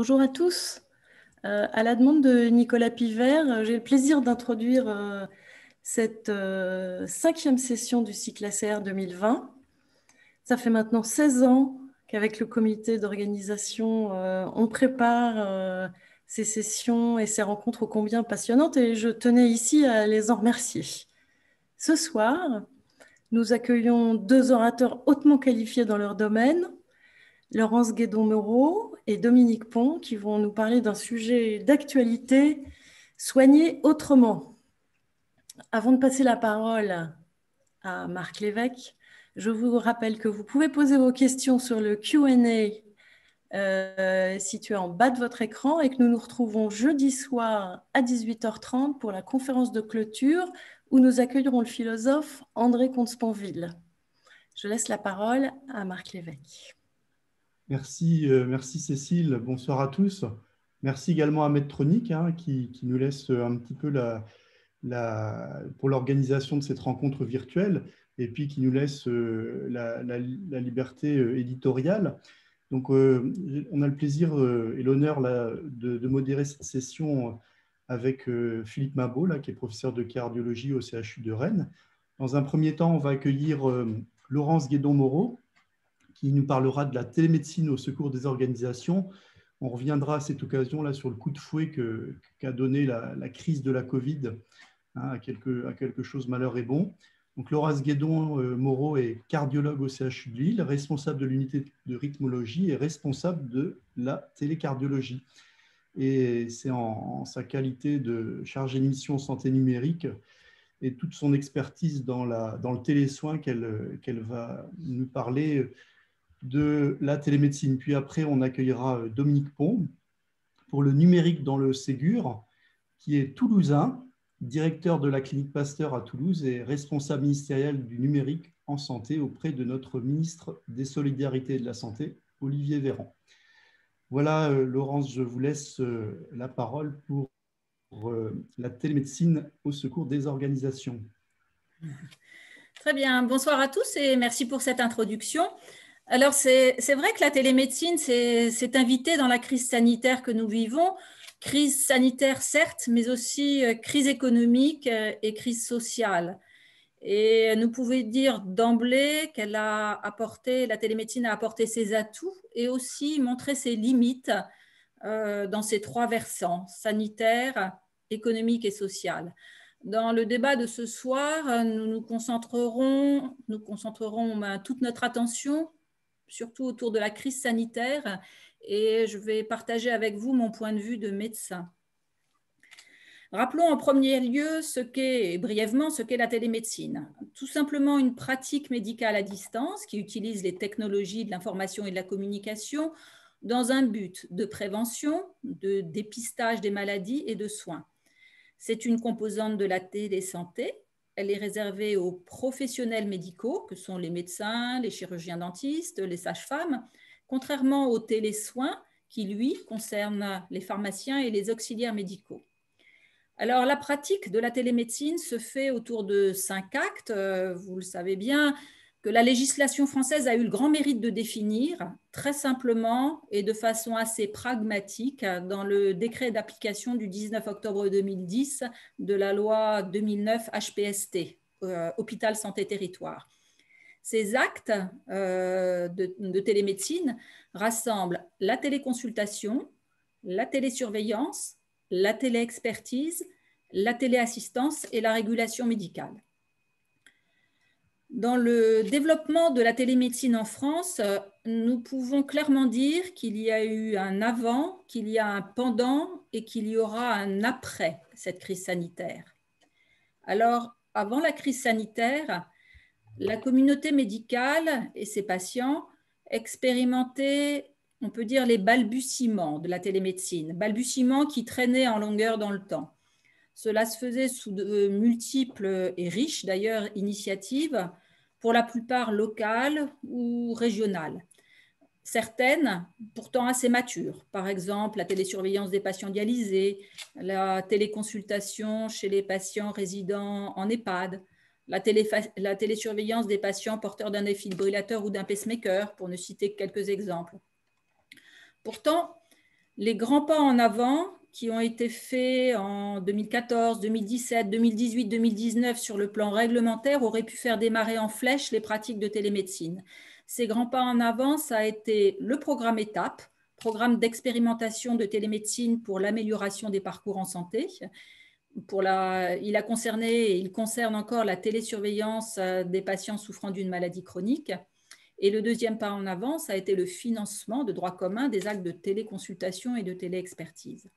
Bonjour à tous. À la demande de Nicolas Pivert, j'ai le plaisir d'introduire cette 5e session du cycle ACR 2020. Ça fait maintenant 16 ans qu'avec le comité d'organisation, on prépare ces sessions et ces rencontres ô combien passionnantes et je tenais ici à les en remercier. Ce soir, nous accueillons 2 orateurs hautement qualifiés dans leur domaine, Laurence Guédon-Moreau et Dominique Pont, qui vont nous parler d'un sujet d'actualité, soigner autrement. Avant de passer la parole à Marc Lévesque, je vous rappelle que vous pouvez poser vos questions sur le Q&A situé en bas de votre écran et que nous nous retrouvons jeudi soir à 18h30 pour la conférence de clôture où nous accueillerons le philosophe André Comte-Sponville. Je laisse la parole à Marc Lévesque. Merci Cécile, bonsoir à tous. Merci également à Medtronic qui nous laisse un petit peu pour l'organisation de cette rencontre virtuelle et puis qui nous laisse la liberté éditoriale. Donc, on a le plaisir et l'honneur de modérer cette session avec Philippe Mabot, qui est professeur de cardiologie au CHU de Rennes. Dans un premier temps, on va accueillir Laurence Guédon-Moreau, qui nous parlera de la télémédecine au secours des organisations. On reviendra à cette occasion-là sur le coup de fouet qu'a donné la crise de la Covid à quelque chose malheur et bon. Donc, Laurence Guédon-Moreau est cardiologue au CHU de Lille, responsable de l'unité de rythmologie et responsable de la télécardiologie. Et c'est en sa qualité de chargée de mission santé numérique et toute son expertise dans le télésoin qu'elle va nous parler de la télémédecine. Puis après, on accueillera Dominique Pont pour le numérique dans le Ségur, qui est toulousain, directeur de la clinique Pasteur à Toulouse et responsable ministériel du numérique en santé auprès de notre ministre des Solidarités et de la Santé, Olivier Véran. Voilà, Laurence, je vous laisse la parole pour la télémédecine au secours des organisations. Très bien, bonsoir à tous et merci pour cette introduction. Alors, c'est vrai que la télémédecine s'est invitée dans la crise sanitaire que nous vivons. Crise sanitaire, certes, mais aussi crise économique et crise sociale. Et nous pouvons dire d'emblée la télémédecine a apporté ses atouts et aussi montré ses limites dans ces 3 versants, sanitaire, économique et social. Dans le débat de ce soir, nous concentrerons toute notre attention surtout autour de la crise sanitaire, et je vais partager avec vous mon point de vue de médecin. Rappelons en premier lieu brièvement ce qu'est la télémédecine. Tout simplement une pratique médicale à distance qui utilise les technologies de l'information et de la communication dans un but de prévention, de dépistage des maladies et de soins. C'est une composante de la télésanté. Elle est réservée aux professionnels médicaux, que sont les médecins, les chirurgiens dentistes, les sages-femmes, contrairement aux télésoins qui, lui, concernent les pharmaciens et les auxiliaires médicaux. Alors, la pratique de la télémédecine se fait autour de 5 actes. Vous le savez bien, que la législation française a eu le grand mérite de définir très simplement et de façon assez pragmatique dans le décret d'application du 19 octobre 2010 de la loi 2009 HPST, Hôpital Santé Territoire. Ces actes de télémédecine rassemblent la téléconsultation, la télésurveillance, la téléexpertise, la téléassistance et la régulation médicale. Dans le développement de la télémédecine en France, nous pouvons clairement dire qu'il y a eu un avant, qu'il y a un pendant et qu'il y aura un après cette crise sanitaire. Alors, avant la crise sanitaire, la communauté médicale et ses patients expérimentaient, on peut dire, les balbutiements de la télémédecine, balbutiements qui traînaient en longueur dans le temps. Cela se faisait sous de multiples et riches, d'ailleurs, initiatives, pour la plupart locales ou régionales. Certaines, pourtant assez matures, par exemple la télésurveillance des patients dialysés, la téléconsultation chez les patients résidant en EHPAD, la télésurveillance des patients porteurs d'un défibrillateur ou d'un pacemaker, pour ne citer que quelques exemples. Pourtant, Les grands pas en avant qui ont été faits en 2014, 2017, 2018, 2019 sur le plan réglementaire auraient pu faire démarrer en flèche les pratiques de télémédecine. Ces grands pas en avant, ça a été le programme ETAP, programme d'expérimentation de télémédecine pour l'amélioration des parcours en santé. Il a concerné et il concerne encore la télésurveillance des patients souffrant d'une maladie chronique. Et le deuxième pas en avant, ça a été le financement de droit commun des actes de téléconsultation et de téléexpertise.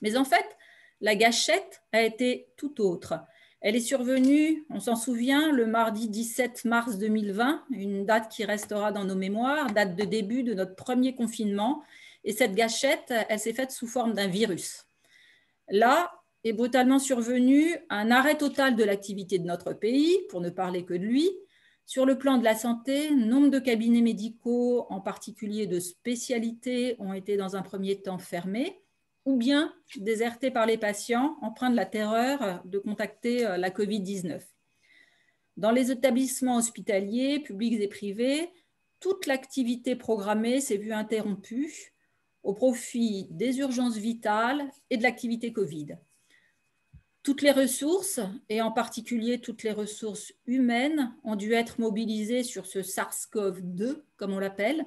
Mais en fait, la gâchette a été tout autre. Elle est survenue, on s'en souvient, le mardi 17 mars 2020, une date qui restera dans nos mémoires, date de début de notre premier confinement. Et cette gâchette, elle s'est faite sous forme d'un virus. Là est brutalement survenu un arrêt total de l'activité de notre pays, pour ne parler que de lui. Sur le plan de la santé, nombre de cabinets médicaux, en particulier de spécialités, ont été dans un premier temps fermés ou bien désertés par les patients, empreints de la terreur de contacter la Covid-19. Dans les établissements hospitaliers, publics et privés, toute l'activité programmée s'est vue interrompue au profit des urgences vitales et de l'activité Covid. Toutes les ressources, et en particulier toutes les ressources humaines, ont dû être mobilisées sur ce SARS-CoV-2, comme on l'appelle.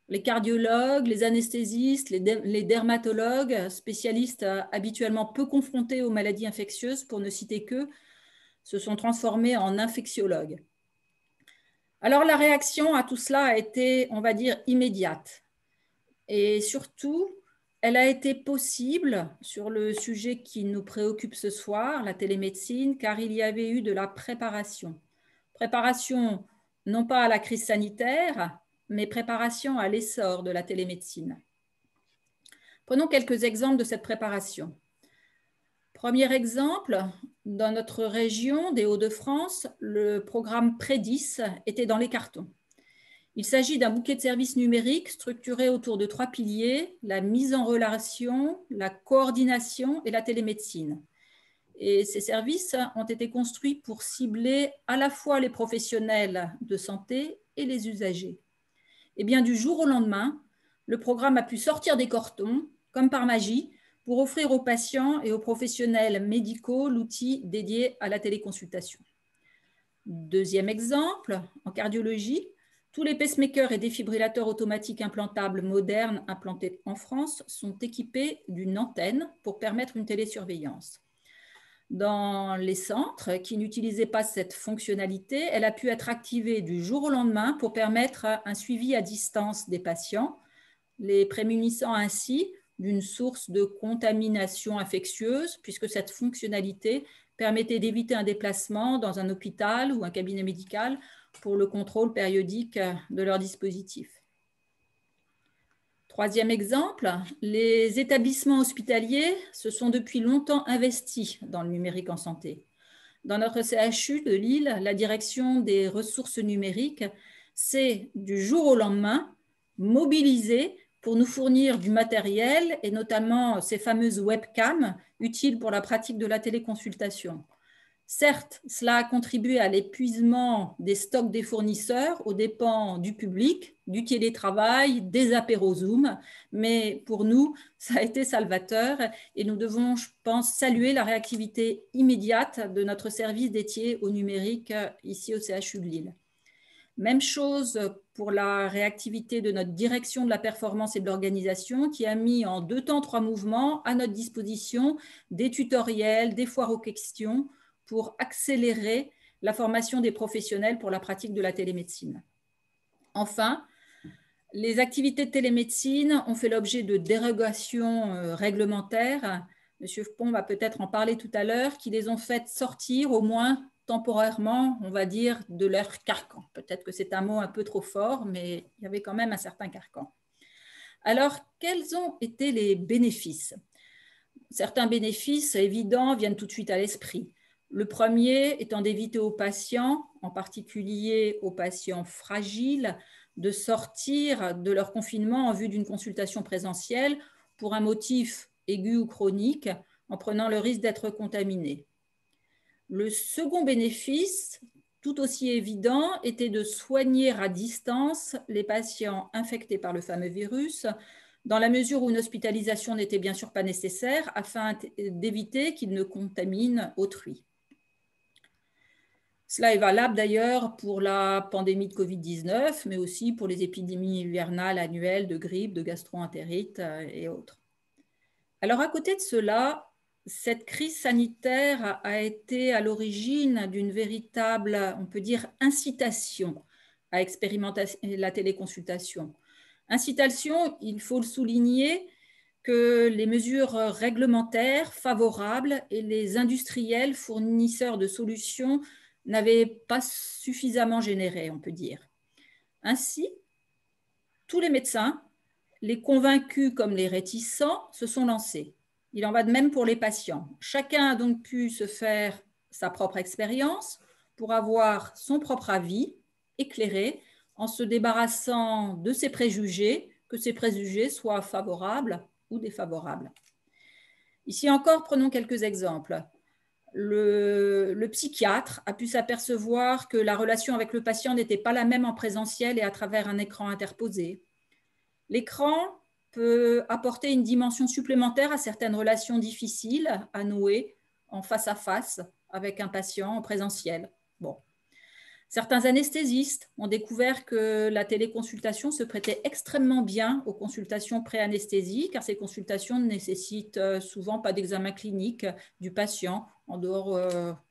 Les cardiologues, les anesthésistes, les dermatologues, spécialistes habituellement peu confrontés aux maladies infectieuses, pour ne citer qu'eux, se sont transformés en infectiologues. Alors la réaction à tout cela a été, on va dire, immédiate. Et surtout, elle a été possible sur le sujet qui nous préoccupe ce soir, la télémédecine, car il y avait eu de la préparation. Préparation non pas à la crise sanitaire, mais préparation à l'essor de la télémédecine. Prenons quelques exemples de cette préparation. Premier exemple, dans notre région des Hauts-de-France, le programme Prédis était dans les cartons. Il s'agit d'un bouquet de services numériques structuré autour de 3 piliers, la mise en relation, la coordination et la télémédecine. Et ces services ont été construits pour cibler à la fois les professionnels de santé et les usagers. Et bien du jour au lendemain, le programme a pu sortir des cartons, comme par magie, pour offrir aux patients et aux professionnels médicaux l'outil dédié à la téléconsultation. Deuxième exemple, en cardiologie, tous les pacemakers et défibrillateurs automatiques implantables modernes implantés en France sont équipés d'une antenne pour permettre une télésurveillance. Dans les centres qui n'utilisaient pas cette fonctionnalité, elle a pu être activée du jour au lendemain pour permettre un suivi à distance des patients, les prémunissant ainsi d'une source de contamination infectieuse, puisque cette fonctionnalité permettait d'éviter un déplacement dans un hôpital ou un cabinet médical pour le contrôle périodique de leur dispositif. Troisième exemple, les établissements hospitaliers se sont depuis longtemps investis dans le numérique en santé. Dans notre CHU de Lille, la direction des ressources numériques s'est du jour au lendemain mobilisée pour nous fournir du matériel et notamment ces fameuses webcams utiles pour la pratique de la téléconsultation. Certes, cela a contribué à l'épuisement des stocks des fournisseurs aux dépens du public, du télétravail, des apéros Zoom, mais pour nous, ça a été salvateur et nous devons, je pense, saluer la réactivité immédiate de notre service dédié au numérique ici au CHU de Lille. Même chose pour la réactivité de notre direction de la performance et de l'organisation qui a mis en 2 temps 3 mouvements à notre disposition des tutoriels, des foires aux questions, pour accélérer la formation des professionnels pour la pratique de la télémédecine. Enfin, les activités de télémédecine ont fait l'objet de dérogations réglementaires. Monsieur Pont va peut-être en parler tout à l'heure, qui les ont fait sortir au moins temporairement, on va dire, de leur carcan. Peut-être que c'est un mot un peu trop fort, mais il y avait quand même un certain carcan. Alors, quels ont été les bénéfices? Certains bénéfices évidents viennent tout de suite à l'esprit. Le premier étant d'éviter aux patients, en particulier aux patients fragiles, de sortir de leur confinement en vue d'une consultation présentielle pour un motif aigu ou chronique, en prenant le risque d'être contaminés. Le second bénéfice, tout aussi évident, était de soigner à distance les patients infectés par le fameux virus dans la mesure où une hospitalisation n'était bien sûr pas nécessaire, afin d'éviter qu'il ne contamine autrui. Cela est valable d'ailleurs pour la pandémie de Covid-19, mais aussi pour les épidémies hivernales annuelles de grippe, de gastro-entérite et autres. Alors à côté de cela, cette crise sanitaire a été à l'origine d'une véritable, on peut dire, incitation à expérimenter la téléconsultation. Incitation, il faut le souligner, que les mesures réglementaires favorables et les industriels fournisseurs de solutions n'avaient pas suffisamment généré, on peut dire. Ainsi, tous les médecins, les convaincus comme les réticents, se sont lancés. Il en va de même pour les patients. Chacun a donc pu se faire sa propre expérience pour avoir son propre avis éclairé en se débarrassant de ses préjugés, que ces préjugés soient favorables ou défavorables. Ici encore, prenons quelques exemples. Le psychiatre a pu s'apercevoir que la relation avec le patient n'était pas la même en présentiel et à travers un écran interposé. L'écran peut apporter une dimension supplémentaire à certaines relations difficiles à nouer en face à face avec un patient en présentiel. Bon. Certains anesthésistes ont découvert que la téléconsultation se prêtait extrêmement bien aux consultations pré-anesthésie, car ces consultations ne nécessitent souvent pas d'examen clinique du patient, en dehors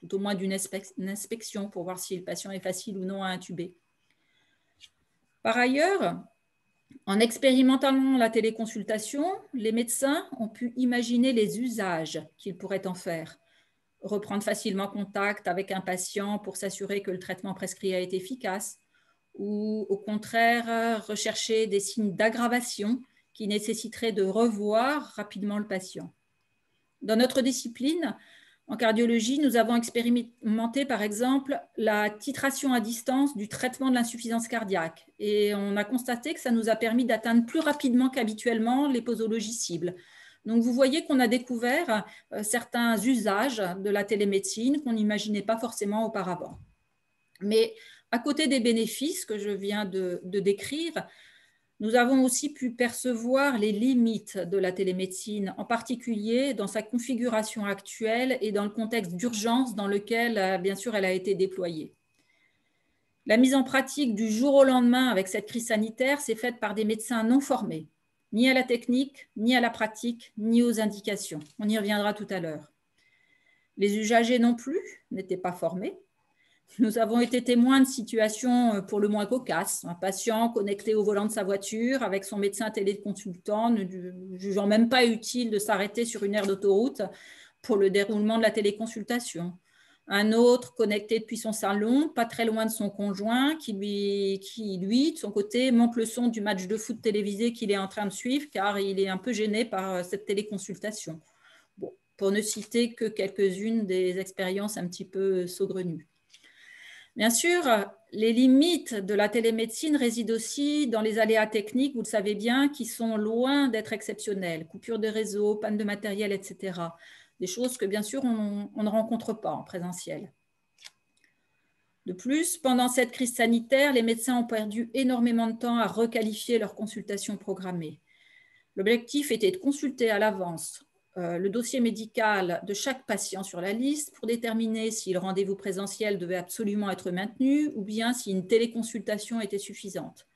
tout au moins d'une inspection pour voir si le patient est facile ou non à intuber. Par ailleurs, en expérimentant la téléconsultation, les médecins ont pu imaginer les usages qu'ils pourraient en faire. Reprendre facilement contact avec un patient pour s'assurer que le traitement prescrit a été efficace, ou au contraire rechercher des signes d'aggravation qui nécessiteraient de revoir rapidement le patient. Dans notre discipline, en cardiologie, nous avons expérimenté par exemple la titration à distance du traitement de l'insuffisance cardiaque et on a constaté que ça nous a permis d'atteindre plus rapidement qu'habituellement les posologies cibles. Donc, vous voyez qu'on a découvert certains usages de la télémédecine qu'on n'imaginait pas forcément auparavant. Mais à côté des bénéfices que je viens de décrire, nous avons aussi pu percevoir les limites de la télémédecine, en particulier dans sa configuration actuelle et dans le contexte d'urgence dans lequel, bien sûr, elle a été déployée. La mise en pratique du jour au lendemain avec cette crise sanitaire s'est faite par des médecins non formés, ni à la technique, ni à la pratique, ni aux indications. On y reviendra tout à l'heure. Les usagers non plus n'étaient pas formés. Nous avons été témoins de situations pour le moins cocasses. Un patient connecté au volant de sa voiture avec son médecin téléconsultant, ne jugeant même pas utile de s'arrêter sur une aire d'autoroute pour le déroulement de la téléconsultation. Un autre connecté depuis son salon, pas très loin de son conjoint, qui lui, de son côté, monte le son du match de foot télévisé qu'il est en train de suivre car il est un peu gêné par cette téléconsultation. Bon, pour ne citer que quelques-unes des expériences un petit peu saugrenues. Bien sûr, les limites de la télémédecine résident aussi dans les aléas techniques, vous le savez bien, qui sont loin d'être exceptionnels. Coupure de réseau, panne de matériel, etc. Des choses que, bien sûr, on ne rencontre pas en présentiel. De plus, pendant cette crise sanitaire, les médecins ont perdu énormément de temps à requalifier leurs consultations programmées. L'objectif était de consulter à l'avance le dossier médical de chaque patient sur la liste pour déterminer si le rendez-vous présentiel devait absolument être maintenu ou bien si une téléconsultation était suffisante.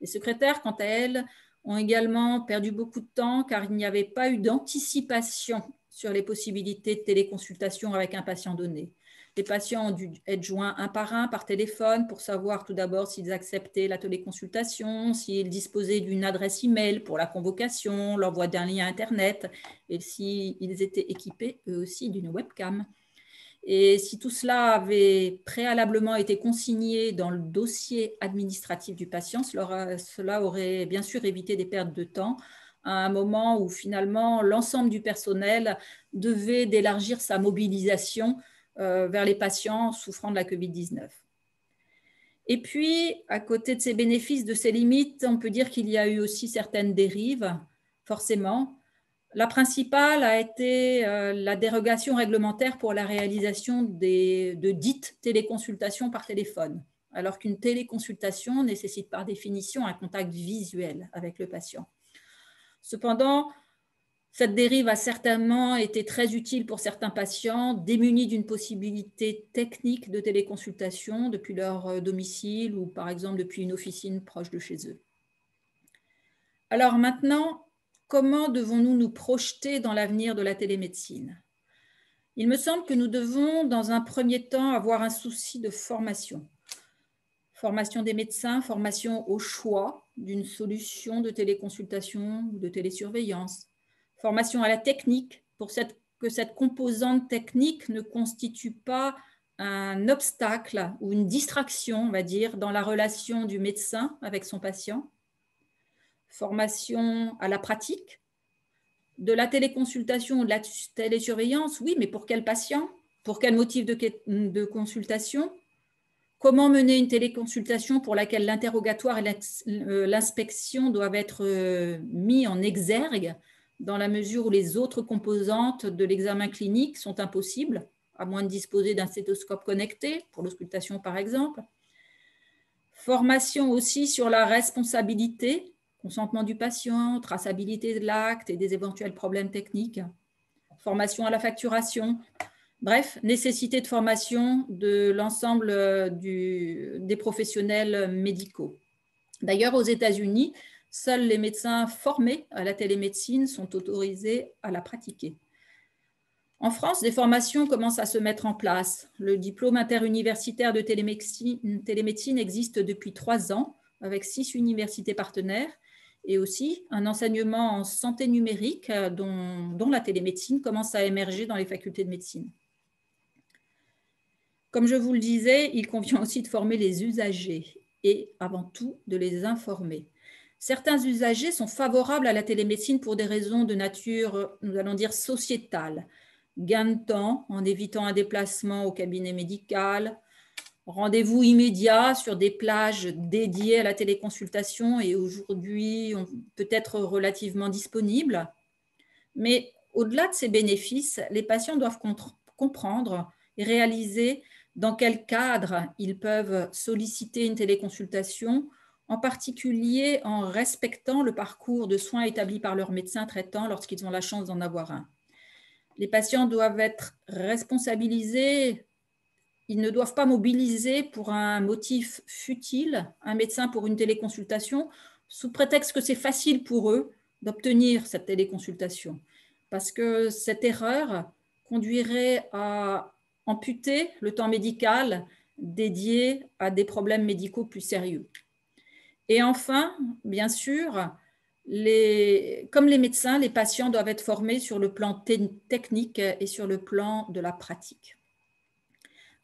Les secrétaires, quant à elles, ont également perdu beaucoup de temps car il n'y avait pas eu d'anticipation sur les possibilités de téléconsultation avec un patient donné. Les patients ont dû être joints un par téléphone pour savoir tout d'abord s'ils acceptaient la téléconsultation, s'ils disposaient d'une adresse email pour la convocation, l'envoi d'un lien Internet et s'ils étaient équipés eux aussi d'une webcam. Et si tout cela avait préalablement été consigné dans le dossier administratif du patient, cela aurait bien sûr évité des pertes de temps à un moment où finalement l'ensemble du personnel devait élargir sa mobilisation vers les patients souffrant de la Covid-19. Et puis, à côté de ces bénéfices, de ces limites, on peut dire qu'il y a eu aussi certaines dérives, forcément. La principale a été la dérogation réglementaire pour la réalisation de dites téléconsultations par téléphone, alors qu'une téléconsultation nécessite par définition un contact visuel avec le patient. Cependant, cette dérive a certainement été très utile pour certains patients démunis d'une possibilité technique de téléconsultation depuis leur domicile ou par exemple depuis une officine proche de chez eux. Alors maintenant, comment devons-nous nous projeter dans l'avenir de la télémédecine? Il me semble que nous devons, dans un premier temps, avoir un souci de formation. Formation des médecins, formation au choix d'une solution de téléconsultation ou de télésurveillance. Formation à la technique pour que cette composante technique ne constitue pas un obstacle ou une distraction, on va dire, dans la relation du médecin avec son patient. Formation à la pratique. De la téléconsultation ou de la télésurveillance, oui, mais pour quel patient? Pour quel motif de consultation? Comment mener une téléconsultation pour laquelle l'interrogatoire et l'inspection doivent être mis en exergue dans la mesure où les autres composantes de l'examen clinique sont impossibles, à moins de disposer d'un stéthoscope connecté, pour l'auscultation par exemple. Formation aussi sur la responsabilité, consentement du patient, traçabilité de l'acte et des éventuels problèmes techniques. Formation à la facturation. Bref, nécessité de formation de l'ensemble des professionnels médicaux. D'ailleurs, aux États-Unis, seuls les médecins formés à la télémédecine sont autorisés à la pratiquer. En France, des formations commencent à se mettre en place. Le diplôme interuniversitaire de télémédecine existe depuis 3 ans, avec 6 universités partenaires, et aussi un enseignement en santé numérique dont la télémédecine commence à émerger dans les facultés de médecine. Comme je vous le disais, il convient aussi de former les usagers et avant tout de les informer. Certains usagers sont favorables à la télémédecine pour des raisons de nature, nous allons dire, sociétale. Gain de temps en évitant un déplacement au cabinet médical, rendez-vous immédiat sur des plages dédiées à la téléconsultation et aujourd'hui peut-être relativement disponibles. Mais au-delà de ces bénéfices, les patients doivent comprendre et réaliser dans quel cadre ils peuvent solliciter une téléconsultation, en particulier en respectant le parcours de soins établi par leur médecin traitant lorsqu'ils ont la chance d'en avoir un. Les patients doivent être responsabilisés, ils ne doivent pas mobiliser pour un motif futile un médecin pour une téléconsultation sous prétexte que c'est facile pour eux d'obtenir cette téléconsultation. Parce que cette erreur conduirait à amputer le temps médical dédié à des problèmes médicaux plus sérieux. Et enfin, bien sûr, comme les médecins, les patients doivent être formés sur le plan technique et sur le plan de la pratique.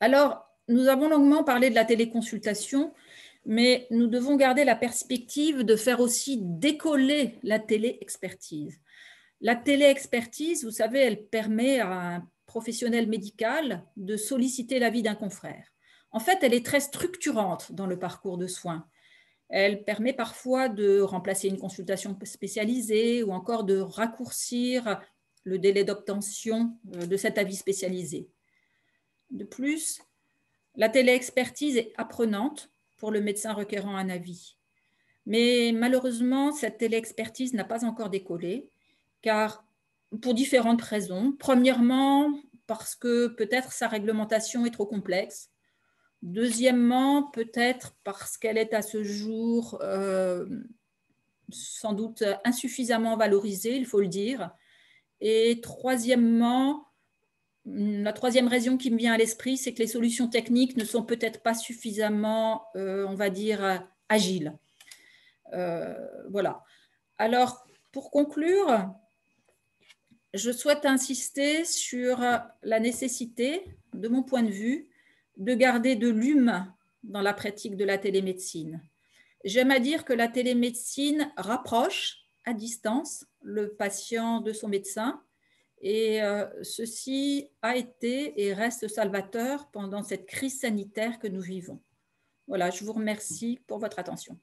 Alors, nous avons longuement parlé de la téléconsultation, mais nous devons garder la perspective de faire aussi décoller la téléexpertise. La téléexpertise, vous savez, elle permet à un professionnel médical de solliciter l'avis d'un confrère. En fait, elle est très structurante dans le parcours de soins. Elle permet parfois de remplacer une consultation spécialisée ou encore de raccourcir le délai d'obtention de cet avis spécialisé. De plus, la téléexpertise est apprenante pour le médecin requérant un avis. Mais malheureusement, cette téléexpertise n'a pas encore décollé, car pour différentes raisons. Premièrement, parce que peut-être sa réglementation est trop complexe. Deuxièmement, peut-être parce qu'elle est à ce jour sans doute insuffisamment valorisée, il faut le dire. Et troisièmement, la troisième raison qui me vient à l'esprit, c'est que les solutions techniques ne sont peut-être pas suffisamment, on va dire, agiles. Voilà. Alors, pour conclure, je souhaite insister sur la nécessité, de mon point de vue, de garder de l'humain dans la pratique de la télémédecine. J'aime à dire que la télémédecine rapproche à distance le patient de son médecin et ceci a été et reste salvateur pendant cette crise sanitaire que nous vivons. Voilà, je vous remercie pour votre attention.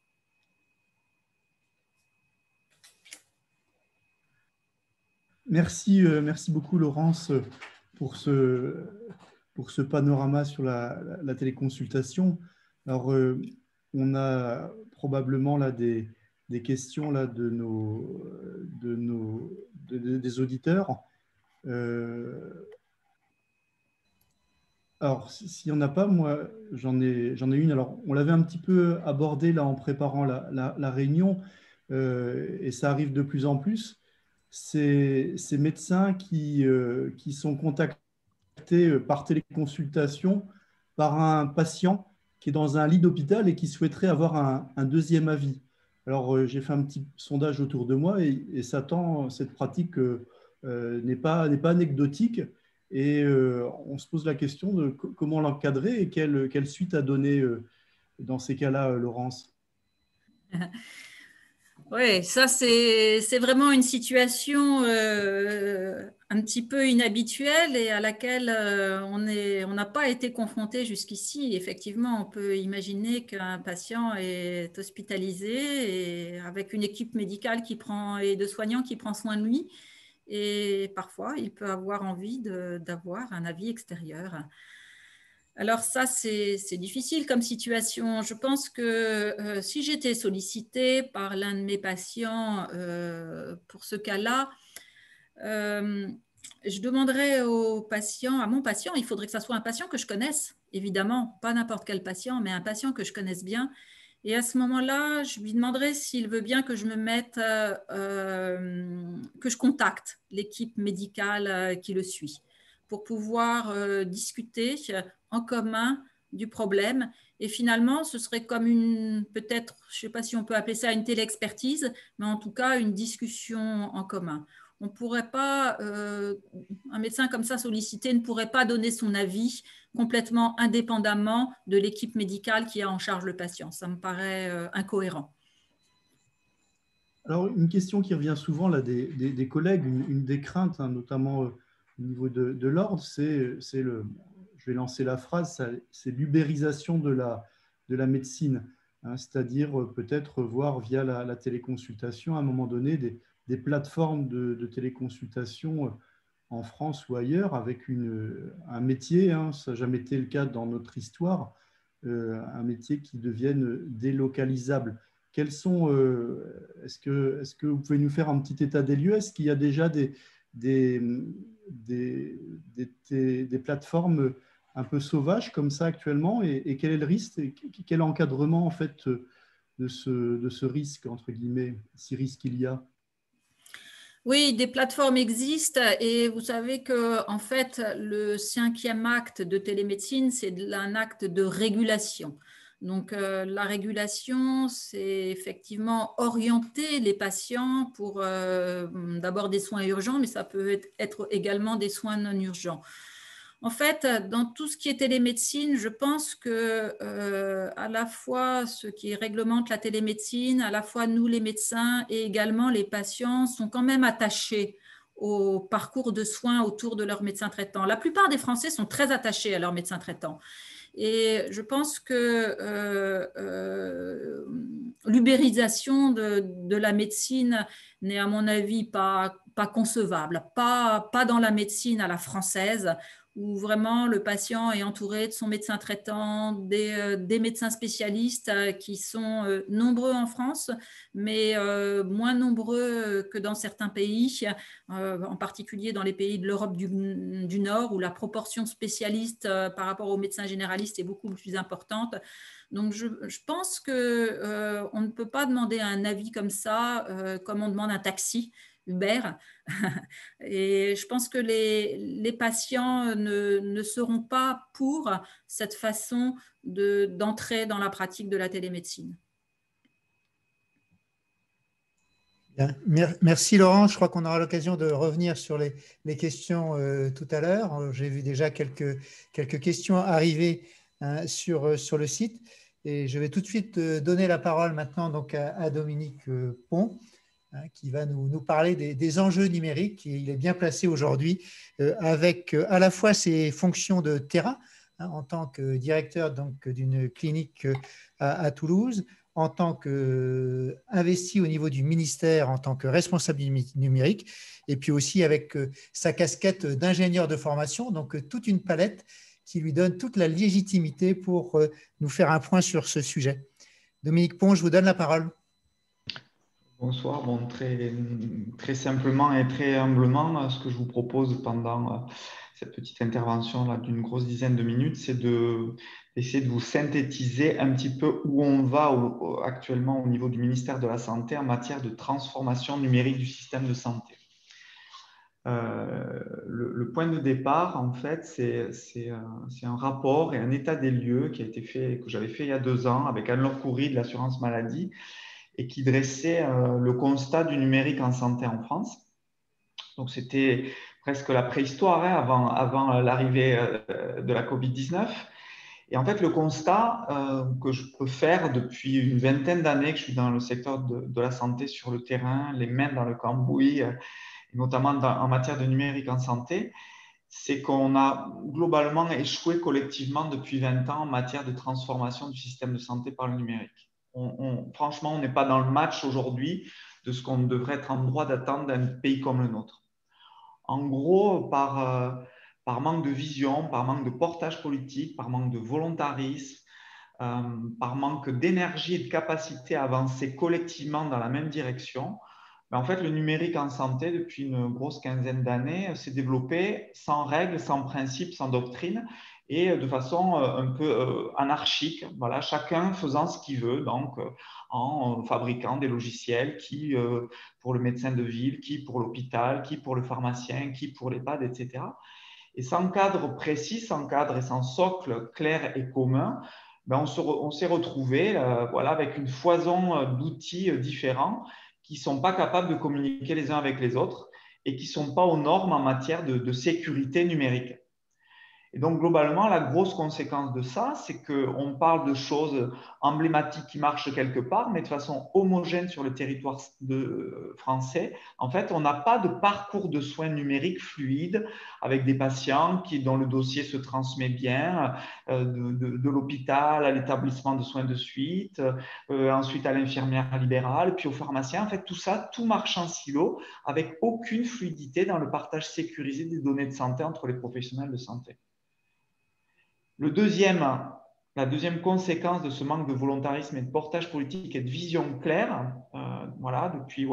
Merci, merci beaucoup Laurence pour ce panorama sur la téléconsultation. Alors, on a probablement là des des questions là, des auditeurs. Alors, s'il n'y en a pas, moi, j'en ai une. Alors, on l'avait un petit peu abordé là en préparant la réunion, et ça arrive de plus en plus. Ces médecins qui sont contactés par téléconsultation par un patient qui est dans un lit d'hôpital et qui souhaiterait avoir un deuxième avis. Alors, j'ai fait un petit sondage autour de moi et cette pratique n'est pas anecdotique. Et on se pose la question de comment l'encadrer et quelle suite à donner dans ces cas-là, Laurence. Oui, ça c'est vraiment une situation un petit peu inhabituelle et à laquelle on n'a pas été confronté jusqu'ici. Effectivement, on peut imaginer qu'un patient est hospitalisé et avec une équipe médicale et de soignants qui prend soin de lui. Et parfois, il peut avoir envie d'avoir un avis extérieur. Alors ça, c'est difficile comme situation. Je pense que si j'étais sollicitée par l'un de mes patients pour ce cas-là, je demanderais à mon patient, il faudrait que ce soit un patient que je connaisse, évidemment, pas n'importe quel patient, mais un patient que je connaisse bien. Et à ce moment-là, je lui demanderais s'il veut bien que je me mette, que je contacte l'équipe médicale qui le suit pour pouvoir discuter en commun du problème. Et finalement, ce serait comme peut-être, je ne sais pas si on peut appeler ça une télé-expertise, mais en tout cas une discussion en commun. On pourrait pas, un médecin comme ça sollicité ne pourrait pas donner son avis complètement indépendamment de l'équipe médicale qui a en charge le patient. Ça me paraît incohérent. Alors, une question qui revient souvent là, des collègues, une des craintes, hein, notamment au niveau de l'ordre, c'est je vais lancer la phrase, c'est l'ubérisation de la médecine, hein, c'est-à-dire peut-être voir via la téléconsultation à un moment donné des plateformes de téléconsultation en France ou ailleurs avec un métier, hein, ça n'a jamais été le cas dans notre histoire, un métier qui devienne délocalisable. Est-ce que vous pouvez nous faire un petit état des lieux? Est-ce qu'il y a déjà des plateformes un peu sauvages comme ça actuellement et quel est le risque et quel encadrement en fait de ce risque, entre guillemets, si risque il y a? Oui, des plateformes existent et vous savez que en fait, le 5e acte de télémédecine, c'est un acte de régulation. Donc, la régulation, c'est effectivement orienter les patients pour d'abord des soins urgents, mais ça peut être également des soins non urgents. En fait, dans tout ce qui est télémédecine, je pense que à la fois ce qui réglemente la télémédecine, à la fois nous les médecins et également les patients sont quand même attachés au parcours de soins autour de leur médecin traitant. La plupart des Français sont très attachés à leur médecin traitant. Et je pense que l'ubérisation de la médecine n'est à mon avis pas concevable, pas dans la médecine à la française, où vraiment le patient est entouré de son médecin traitant, des médecins spécialistes qui sont nombreux en France, mais moins nombreux que dans certains pays, en particulier dans les pays de l'Europe du Nord, où la proportion spécialiste par rapport aux médecins généralistes est beaucoup plus importante. Donc, je pense qu'on ne peut pas demander un avis comme ça, comme on demande un taxi. Uber. Et je pense que les patients ne seront pas pour cette façon d'entrer dans la pratique de la télémédecine. Bien. Merci Laurent, je crois qu'on aura l'occasion de revenir sur les questions tout à l'heure. J'ai vu déjà quelques questions arriver sur le site et je vais tout de suite donner la parole maintenant donc à Dominique Pont, qui va nous parler des enjeux numériques. Il est bien placé aujourd'hui avec à la fois ses fonctions de terrain en tant que directeur d'une clinique à Toulouse, en tant qu'investi au niveau du ministère en tant que responsable du numérique, et puis aussi avec sa casquette d'ingénieur de formation, donc toute une palette qui lui donne toute la légitimité pour nous faire un point sur ce sujet. Dominique Pont, je vous donne la parole. Bonsoir. Bon, très simplement et très humblement, ce que je vous propose pendant cette petite intervention là d'une grosse dizaine de minutes, c'est d'essayer de vous synthétiser un petit peu où on va actuellement au niveau du ministère de la Santé en matière de transformation numérique du système de santé. Le point de départ, en fait, c'est un rapport et un état des lieux qui a été fait, que j'avais fait il y a 2 ans avec Anne-Laure Coury de l'assurance maladie et qui dressait le constat du numérique en santé en France. Donc, c'était presque la préhistoire avant l'arrivée de la Covid-19. Et en fait, le constat que je peux faire depuis une vingtaine d'années que je suis dans le secteur de la santé sur le terrain, les mains dans le cambouis, notamment en matière de numérique en santé, c'est qu'on a globalement échoué collectivement depuis 20 ans en matière de transformation du système de santé par le numérique. Franchement, on n'est pas dans le match aujourd'hui de ce qu'on devrait être en droit d'attendre d'un pays comme le nôtre. En gros, par manque de vision, par manque de portage politique, par manque de volontarisme, par manque d'énergie et de capacité à avancer collectivement dans la même direction, en fait, le numérique en santé, depuis une grosse quinzaine d'années, s'est développé sans règles, sans principes, sans doctrine et de façon un peu anarchique. Voilà, chacun faisant ce qu'il veut, donc en fabriquant des logiciels qui pour le médecin de ville, qui pour l'hôpital, qui pour le pharmacien, qui pour l'EHPAD, etc. Et sans cadre précis, sans cadre et sans socle clair et commun, on s'est retrouvé voilà, avec une foison d'outils différents qui ne sont pas capables de communiquer les uns avec les autres et qui ne sont pas aux normes en matière de sécurité numérique. Et donc, globalement, la grosse conséquence de ça, c'est qu'on parle de choses emblématiques qui marchent quelque part, mais de façon homogène sur le territoire français. En fait, on n'a pas de parcours de soins numériques fluide avec des patients dont le dossier se transmet bien de l'hôpital à l'établissement de soins de suite, ensuite à l'infirmière libérale, puis au pharmacien. En fait, tout ça, tout marche en silo avec aucune fluidité dans le partage sécurisé des données de santé entre les professionnels de santé. La deuxième conséquence de ce manque de volontarisme et de portage politique et de vision claire, voilà, depuis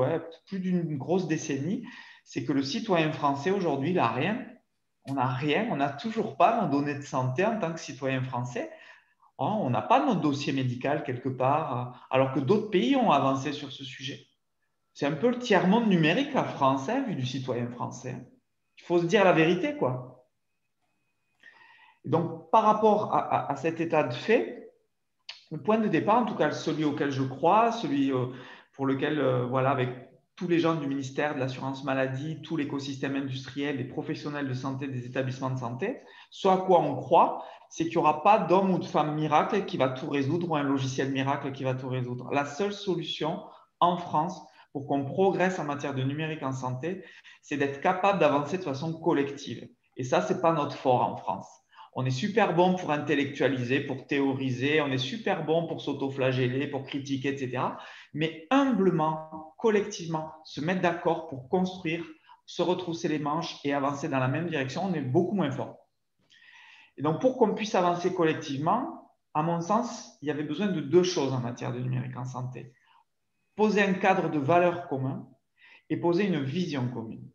plus d'une grosse décennie, c'est que le citoyen français aujourd'hui, il n'a rien. On n'a rien, on n'a toujours pas nos données de santé en tant que citoyen français. On n'a pas notre dossier médical quelque part, alors que d'autres pays ont avancé sur ce sujet. C'est un peu le tiers-monde numérique, la France, vu du citoyen français. Il faut se dire la vérité, quoi. Donc, par rapport à cet état de fait, le point de départ, en tout cas celui auquel je crois, celui pour lequel, voilà, avec tous les gens du ministère de l'assurance maladie, tout l'écosystème industriel, les professionnels de santé des établissements de santé, ce à quoi on croit, c'est qu'il n'y aura pas d'homme ou de femme miracle qui va tout résoudre ou un logiciel miracle qui va tout résoudre. La seule solution en France pour qu'on progresse en matière de numérique en santé, c'est d'être capable d'avancer de façon collective. Et ça, ce n'est pas notre fort en France. On est super bon pour intellectualiser, pour théoriser, on est super bon pour s'autoflageller, pour critiquer, etc. Mais humblement, collectivement, se mettre d'accord pour construire, se retrousser les manches et avancer dans la même direction, on est beaucoup moins fort. Et donc, pour qu'on puisse avancer collectivement, à mon sens, il y avait besoin de 2 choses en matière de numérique en santé. Poser un cadre de valeurs commun et poser une vision commune.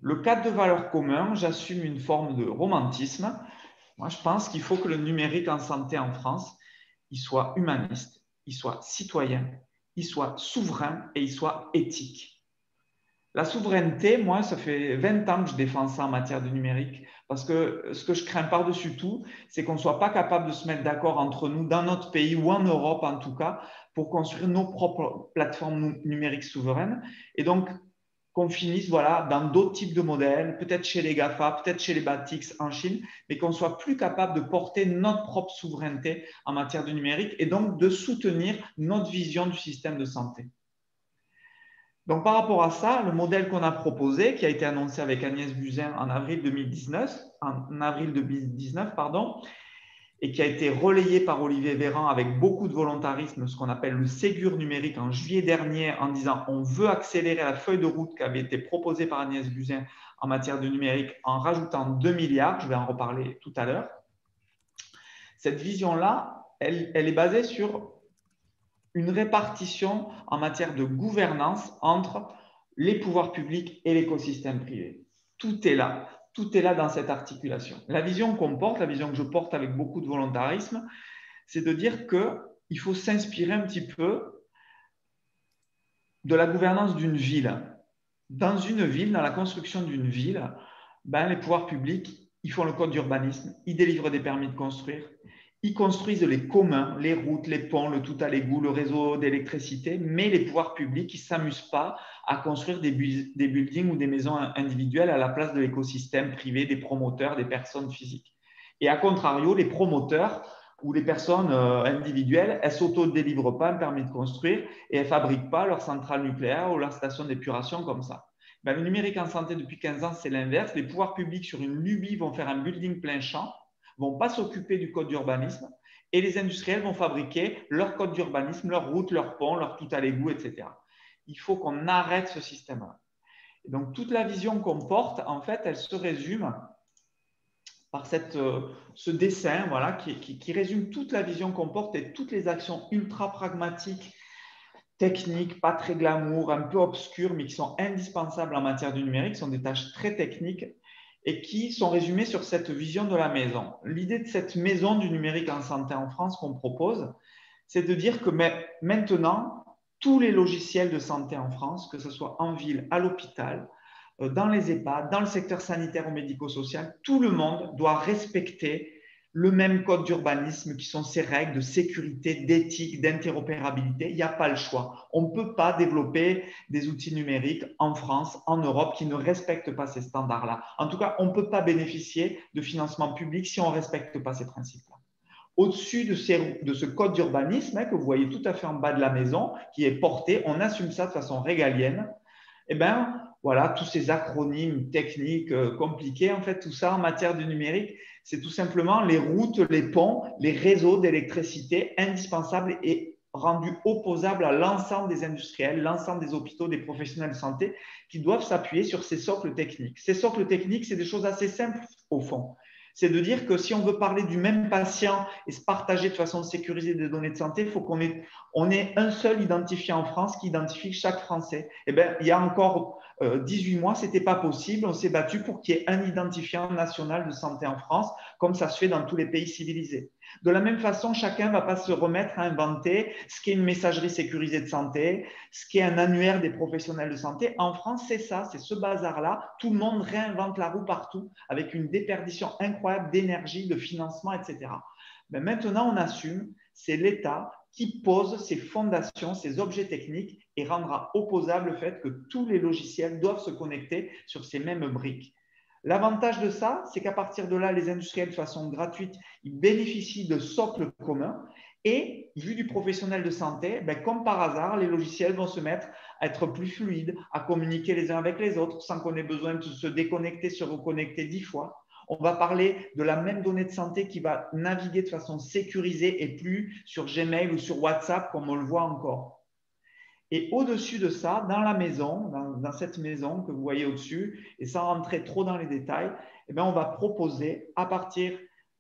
Le cadre de valeurs commun, j'assume une forme de romantisme. Moi, je pense qu'il faut que le numérique en santé en France, il soit humaniste, il soit citoyen, il soit souverain et il soit éthique. La souveraineté, moi, ça fait 20 ans que je défends ça en matière de numérique parce que ce que je crains par-dessus tout, c'est qu'on ne soit pas capable de se mettre d'accord entre nous, dans notre pays ou en Europe en tout cas, pour construire nos propres plateformes numériques souveraines. Et donc, qu'on finisse voilà, dans d'autres types de modèles, peut-être chez les GAFA, peut-être chez les Batix en Chine, mais qu'on soit plus capable de porter notre propre souveraineté en matière de numérique et donc de soutenir notre vision du système de santé. Donc, par rapport à ça, le modèle qu'on a proposé, qui a été annoncé avec Agnès Buzyn en avril 2019, et qui a été relayé par Olivier Véran avec beaucoup de volontarisme, ce qu'on appelle le Ségur numérique en juillet dernier, en disant on veut accélérer la feuille de route qui avait été proposée par Agnès Buzyn en matière de numérique en rajoutant 2 milliards, je vais en reparler tout à l'heure. Cette vision-là, elle est basée sur une répartition en matière de gouvernance entre les pouvoirs publics et l'écosystème privé. Tout est là dans cette articulation. La vision qu'on porte, la vision que je porte avec beaucoup de volontarisme, c'est de dire qu'il faut s'inspirer un petit peu de la gouvernance d'une ville. Dans une ville, dans la construction d'une ville, les pouvoirs publics, ils font le code d'urbanisme, ils délivrent des permis de construire, ils construisent les communs, les routes, les ponts, le tout à l'égout, le réseau d'électricité, mais les pouvoirs publics, ils ne s'amusent pas à construire des buildings ou des maisons individuelles à la place de l'écosystème privé, des promoteurs, des personnes physiques. Et à contrario, les promoteurs ou les personnes individuelles, elles ne s'auto-délivrent pas un permis de construire et elles ne fabriquent pas leur centrale nucléaire ou leur station d'épuration comme ça. Le numérique en santé, depuis 15 ans, c'est l'inverse. Les pouvoirs publics, sur une lubie, vont faire un building plein champ, ne vont pas s'occuper du code d'urbanisme et les industriels vont fabriquer leur code d'urbanisme, leurs routes, leurs ponts, leur tout à l'égout, etc. Il faut qu'on arrête ce système-là. Donc, toute la vision qu'on porte, en fait, elle se résume par ce dessin qui résume toute la vision qu'on porte et toutes les actions ultra pragmatiques, techniques, pas très glamour, un peu obscures, mais qui sont indispensables en matière du numérique, sont des tâches très techniques et qui sont résumées sur cette vision de la maison. L'idée de cette maison du numérique en santé en France qu'on propose, c'est de dire que maintenant, tous les logiciels de santé en France, que ce soit en ville, à l'hôpital, dans les EHPAD, dans le secteur sanitaire ou médico-social, tout le monde doit respecter le même code d'urbanisme qui sont ces règles de sécurité, d'éthique, d'interopérabilité. Il n'y a pas le choix. On ne peut pas développer des outils numériques en France, en Europe, qui ne respectent pas ces standards-là. En tout cas, on ne peut pas bénéficier de financement public si on ne respecte pas ces principes-là. Au-dessus de ce code d'urbanisme que vous voyez tout à fait en bas de la maison, qui est porté, on assume ça de façon régalienne. Voilà, tous ces acronymes techniques compliqués, en fait, tout ça en matière de numérique, c'est tout simplement les routes, les ponts, les réseaux d'électricité indispensables et rendus opposables à l'ensemble des industriels, l'ensemble des hôpitaux, des professionnels de santé qui doivent s'appuyer sur ces socles techniques. Ces socles techniques, c'est des choses assez simples au fond. C'est de dire que si on veut parler du même patient et se partager de façon sécurisée des données de santé, il faut qu'on ait un seul identifiant en France qui identifie chaque Français. Il y a encore 18 mois, ce n'était pas possible. On s'est battu pour qu'il y ait un identifiant national de santé en France, comme ça se fait dans tous les pays civilisés. De la même façon, chacun ne va pas se remettre à inventer ce qu'est une messagerie sécurisée de santé, ce qu'est un annuaire des professionnels de santé. En France, c'est ça, c'est ce bazar-là. Tout le monde réinvente la roue partout avec une déperdition incroyable d'énergie, de financement, etc. Mais maintenant, on assume, c'est l'État qui pose ses fondations, ses objets techniques et rendra opposable le fait que tous les logiciels doivent se connecter sur ces mêmes briques. L'avantage de ça, c'est qu'à partir de là, les industriels, de façon gratuite, ils bénéficient de socles communs et, vu du professionnel de santé, comme par hasard, les logiciels vont se mettre à être plus fluides, à communiquer les uns avec les autres sans qu'on ait besoin de se déconnecter, se reconnecter 10 fois. On va parler de la même donnée de santé qui va naviguer de façon sécurisée et plus sur Gmail ou sur WhatsApp comme on le voit encore. Et au-dessus de ça, dans la maison, dans cette maison que vous voyez au-dessus, et sans rentrer trop dans les détails, on va proposer à partir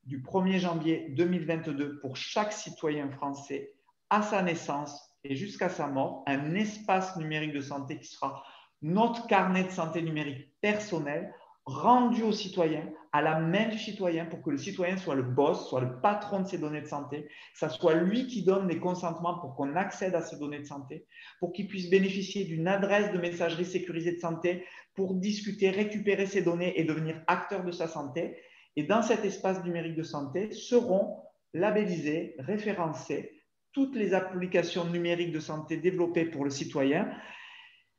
du 1er janvier 2022 pour chaque citoyen français, à sa naissance et jusqu'à sa mort, un espace numérique de santé qui sera notre carnet de santé numérique personnel, rendu au citoyen, à la main du citoyen, pour que le citoyen soit le boss, soit le patron de ses données de santé, que ce soit lui qui donne les consentements pour qu'on accède à ces données de santé, pour qu'il puisse bénéficier d'une adresse de messagerie sécurisée de santé pour discuter, récupérer ces données et devenir acteur de sa santé. Et dans cet espace numérique de santé seront labellisées, référencées toutes les applications numériques de santé développées pour le citoyen,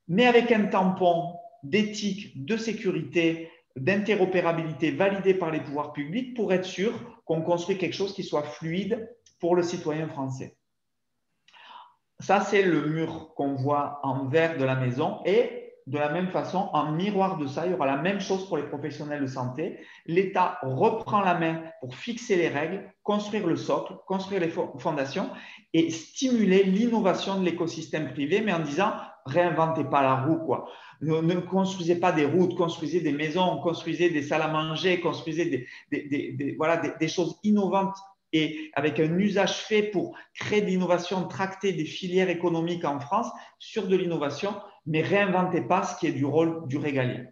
mais avec un tampon d'éthique, de sécurité, d'interopérabilité validée par les pouvoirs publics pour être sûr qu'on construit quelque chose qui soit fluide pour le citoyen français. Ça, c'est le mur qu'on voit en vert de la maison et de la même façon, en miroir de ça, il y aura la même chose pour les professionnels de santé. L'État reprend la main pour fixer les règles, construire le socle, construire les fondations et stimuler l'innovation de l'écosystème privé, mais en disant réinventez pas la roue, quoi. Ne construisez pas des routes, construisez des maisons, construisez des salles à manger, construisez des choses innovantes et avec un usage fait pour créer de l'innovation, tracter des filières économiques en France sur de l'innovation, mais réinventez pas ce qui est du rôle du régalien.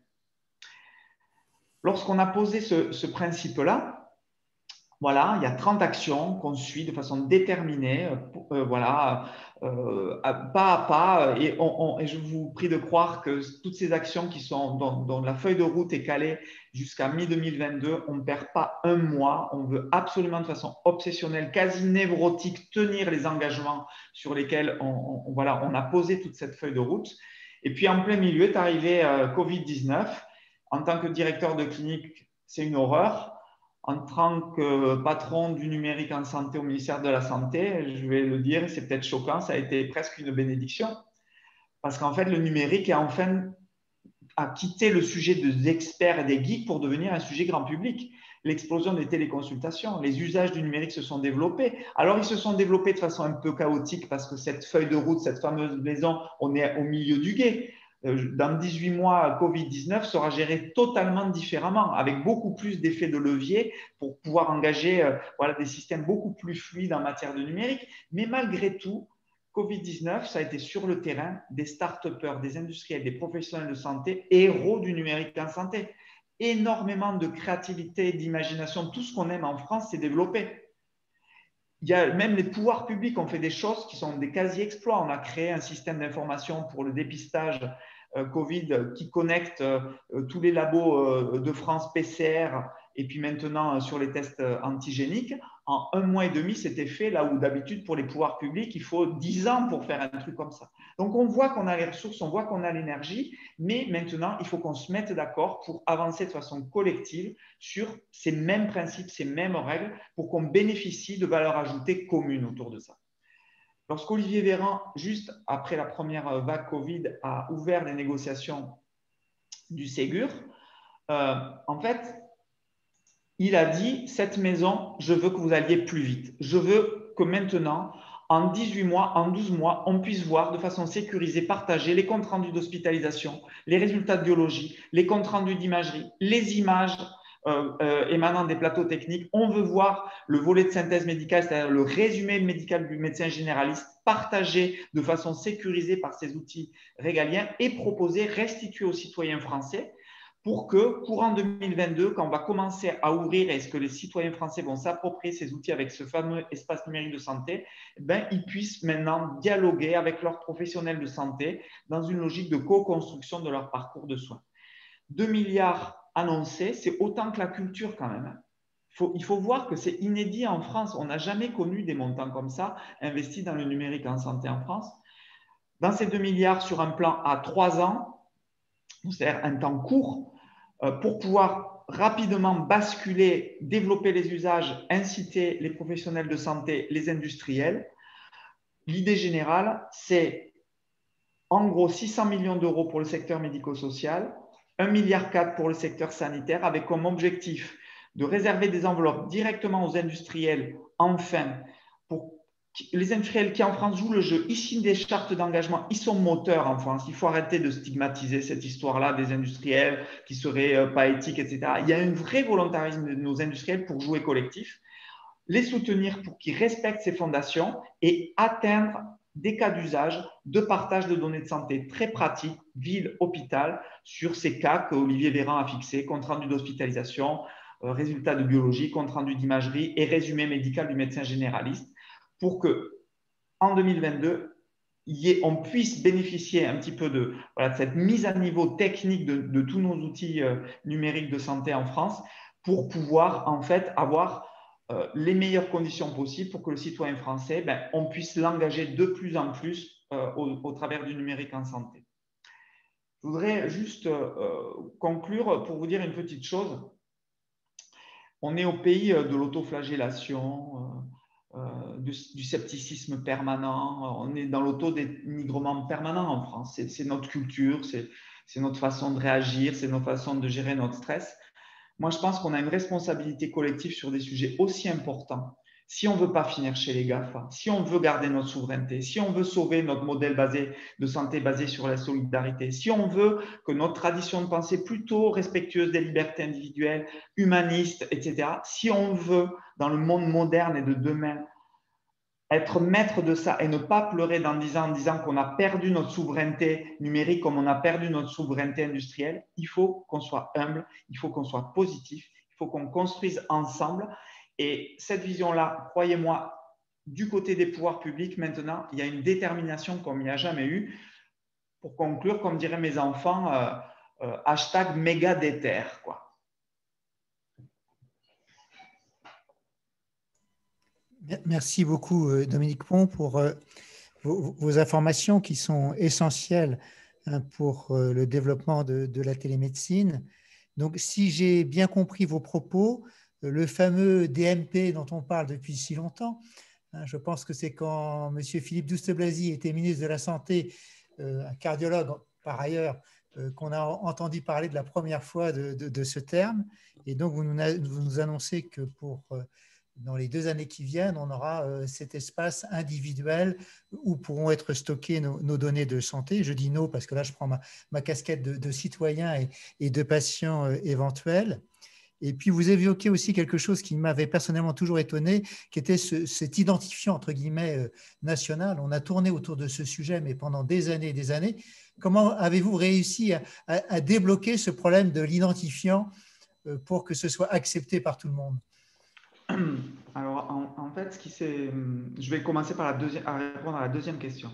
Lorsqu'on a posé ce principe-là, voilà, il y a 30 actions qu'on suit de façon déterminée, pas à pas. Et je vous prie de croire que toutes ces actions qui sont dans la feuille de route est calée jusqu'à mi-2022, on ne perd pas un mois. On veut absolument de façon obsessionnelle, quasi névrotique, tenir les engagements sur lesquels on a posé toute cette feuille de route. Et puis en plein milieu est arrivé Covid-19. En tant que directeur de clinique, c'est une horreur. En tant que patron du numérique en santé au ministère de la Santé, je vais le dire, c'est peut-être choquant, ça a été presque une bénédiction. Parce qu'en fait, le numérique a quitté le sujet des experts et des geeks pour devenir un sujet grand public. L'explosion des téléconsultations, les usages du numérique se sont développés. Alors, ils se sont développés de façon un peu chaotique parce que cette feuille de route, cette fameuse maison, on est au milieu du gué. Dans 18 mois, Covid-19 sera géré totalement différemment, avec beaucoup plus d'effets de levier pour pouvoir engager des systèmes beaucoup plus fluides en matière de numérique. Mais malgré tout, Covid-19, ça a été sur le terrain des start-upers, des industriels, des professionnels de santé, héros du numérique en santé. Énormément de créativité, d'imagination, tout ce qu'on aime en France s'est développé. Il y a même les pouvoirs publics ont fait des choses qui sont des quasi-exploits. On a créé un système d'information pour le dépistage Covid qui connecte tous les labos de France PCR et puis maintenant sur les tests antigéniques. En 1 mois et demi, c'était fait là où d'habitude pour les pouvoirs publics, il faut 10 ans pour faire un truc comme ça. Donc on voit qu'on a les ressources, on voit qu'on a l'énergie, mais maintenant il faut qu'on se mette d'accord pour avancer de façon collective sur ces mêmes principes, ces mêmes règles pour qu'on bénéficie de valeurs ajoutées communes autour de ça. Lorsqu'Olivier Véran, juste après la première vague Covid, a ouvert les négociations du Ségur, en fait, il a dit, cette maison, je veux que vous alliez plus vite. Je veux que maintenant, en 18 mois, en 12 mois, on puisse voir de façon sécurisée, partager les comptes rendus d'hospitalisation, les résultats de biologie, les comptes rendus d'imagerie, les images émanant des plateaux techniques. On veut voir le volet de synthèse médicale, c'est-à-dire le résumé médical du médecin généraliste, partagé de façon sécurisée par ces outils régaliens et proposé, restitué aux citoyens français pour que, courant 2022, quand on va commencer à ouvrir et est-ce que les citoyens français vont s'approprier ces outils avec ce fameux espace numérique de santé, ils puissent maintenant dialoguer avec leurs professionnels de santé dans une logique de co-construction de leur parcours de soins. 2 milliards annoncés, c'est autant que la culture quand même. Il faut voir que c'est inédit en France. On n'a jamais connu des montants comme ça investis dans le numérique en santé en France. Dans ces 2 milliards sur un plan à 3 ans, c'est-à-dire un temps court, pour pouvoir rapidement basculer, développer les usages, inciter les professionnels de santé, les industriels. L'idée générale, c'est en gros 600 millions d'euros pour le secteur médico-social, 1,4 milliard pour le secteur sanitaire, avec comme objectif de réserver des enveloppes directement aux industriels, enfin, pour les industriels qui en France jouent le jeu, ils signent des chartes d'engagement, ils sont moteurs en France. Il faut arrêter de stigmatiser cette histoire-là des industriels qui seraient pas éthiques, etc. Il y a un vrai volontarisme de nos industriels pour jouer collectif, les soutenir pour qu'ils respectent ces fondations et atteindre des cas d'usage de partage de données de santé très pratiques, ville, hôpital, sur ces cas que Olivier Véran a fixés, compte rendu d'hospitalisation, résultats de biologie, compte rendu d'imagerie et résumé médical du médecin généraliste, pour qu'en 2022, on puisse bénéficier un petit peu de cette mise à niveau technique de tous nos outils numériques de santé en France pour pouvoir en fait avoir les meilleures conditions possibles pour que le citoyen français, on puisse l'engager de plus en plus au travers du numérique en santé. Je voudrais juste conclure pour vous dire une petite chose. On est au pays de l'autoflagellation, du scepticisme permanent, on est dans l'autodénigrement permanent en France. C'est notre culture, c'est notre façon de réagir, c'est notre façon de gérer notre stress. Moi, je pense qu'on a une responsabilité collective sur des sujets aussi importants. si on ne veut pas finir chez les GAFA, si on veut garder notre souveraineté, si on veut sauver notre modèle de santé basé sur la solidarité, si on veut que notre tradition de pensée plutôt respectueuse des libertés individuelles, humaniste, etc., si on veut, dans le monde moderne et de demain, être maître de ça et ne pas pleurer en disant qu'on a perdu notre souveraineté numérique comme on a perdu notre souveraineté industrielle, il faut qu'on soit humble, il faut qu'on soit positif, il faut qu'on construise ensemble. Et cette vision-là, croyez-moi, du côté des pouvoirs publics, maintenant, il y a une détermination comme il n'y a jamais eu. Pour conclure, comme diraient mes enfants, hashtag méga déter, quoi. Merci beaucoup, Dominique Pont, pour vos informations qui sont essentielles pour le développement de la télémédecine. Donc, si j'ai bien compris vos propos, le fameux DMP dont on parle depuis si longtemps, je pense que c'est quand M. Philippe Douste-Blazy était ministre de la Santé, un cardiologue par ailleurs, qu'on a entendu parler de la première fois de ce terme. Et donc, vous nous annoncez que dans les 2 années qui viennent, on aura cet espace individuel où pourront être stockées nos données de santé. Je dis nos parce que là, je prends ma casquette de citoyen et de patient éventuel. Et puis, vous évoquez aussi quelque chose qui m'avait personnellement toujours étonné, qui était cet identifiant, entre guillemets, national. On a tourné autour de ce sujet, mais pendant des années et des années. Comment avez-vous réussi à débloquer ce problème de l'identifiant pour que ce soit accepté par tout le monde? Alors, en fait, je vais commencer par à répondre à la deuxième question.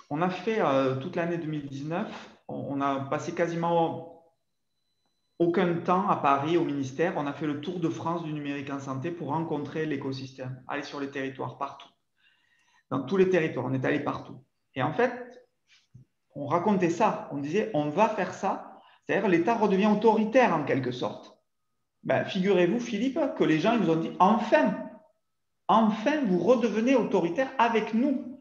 On a fait toute l'année 2019, on a passé quasiment aucun temps à Paris, au ministère. On a fait le tour de France du numérique en santé pour rencontrer l'écosystème, aller sur les territoires, partout. Dans tous les territoires, on est allé partout. Et en fait, on racontait ça. On disait, on va faire ça. C'est-à-dire, l'État redevient autoritaire en quelque sorte. Ben, figurez-vous, Philippe, que les gens ils nous ont dit, enfin, vous redevenez autoritaire avec nous.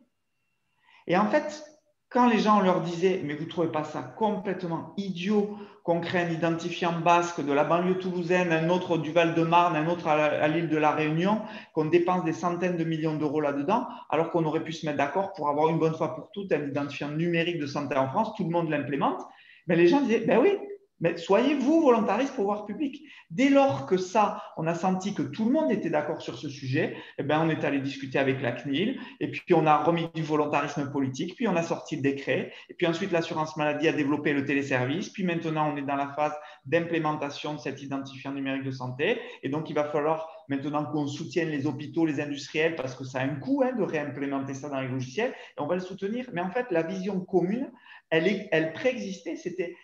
Et en fait, quand les gens leur disaient, mais vous ne trouvez pas ça complètement idiot qu'on crée un identifiant basque de la banlieue toulousaine, un autre du Val-de-Marne, un autre à l'île de la Réunion, qu'on dépense des centaines de millions d'euros là-dedans, alors qu'on aurait pu se mettre d'accord pour avoir une bonne fois pour toutes un identifiant numérique de santé en France, tout le monde l'implémente. Mais les gens disaient, ben oui, mais soyez-vous volontariste pouvoir public. Dès lors que ça, on a senti que tout le monde était d'accord sur ce sujet, eh ben, on est allé discuter avec la CNIL et puis on a remis du volontarisme politique, puis on a sorti le décret et puis ensuite l'assurance maladie a développé le téléservice, puis maintenant on est dans la phase d'implémentation de cet identifiant numérique de santé et donc il va falloir maintenant qu'on soutienne les hôpitaux, les industriels parce que ça a un coût de réimplémenter ça dans les logiciels et on va le soutenir. Mais en fait, la vision commune, elle préexistait, c'était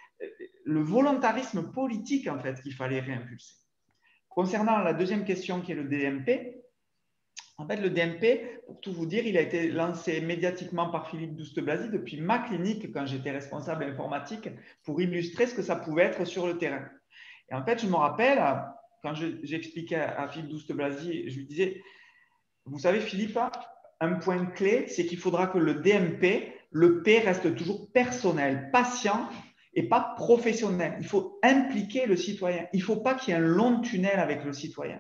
le volontarisme politique en fait qu'il fallait réimpulser. Concernant la deuxième question qui est le DMP, en fait le DMP, pour tout vous dire, il a été lancé médiatiquement par Philippe Douste-Blazy depuis ma clinique quand j'étais responsable informatique pour illustrer ce que ça pouvait être sur le terrain. Et en fait, je me rappelle, quand j'expliquais à Philippe Douste-Blazy, je lui disais, vous savez Philippe, un point clé, c'est qu'il faudra que le DMP, le P reste toujours personnel, patient, et pas professionnel. Il faut impliquer le citoyen. Il ne faut pas qu'il y ait un long tunnel avec le citoyen.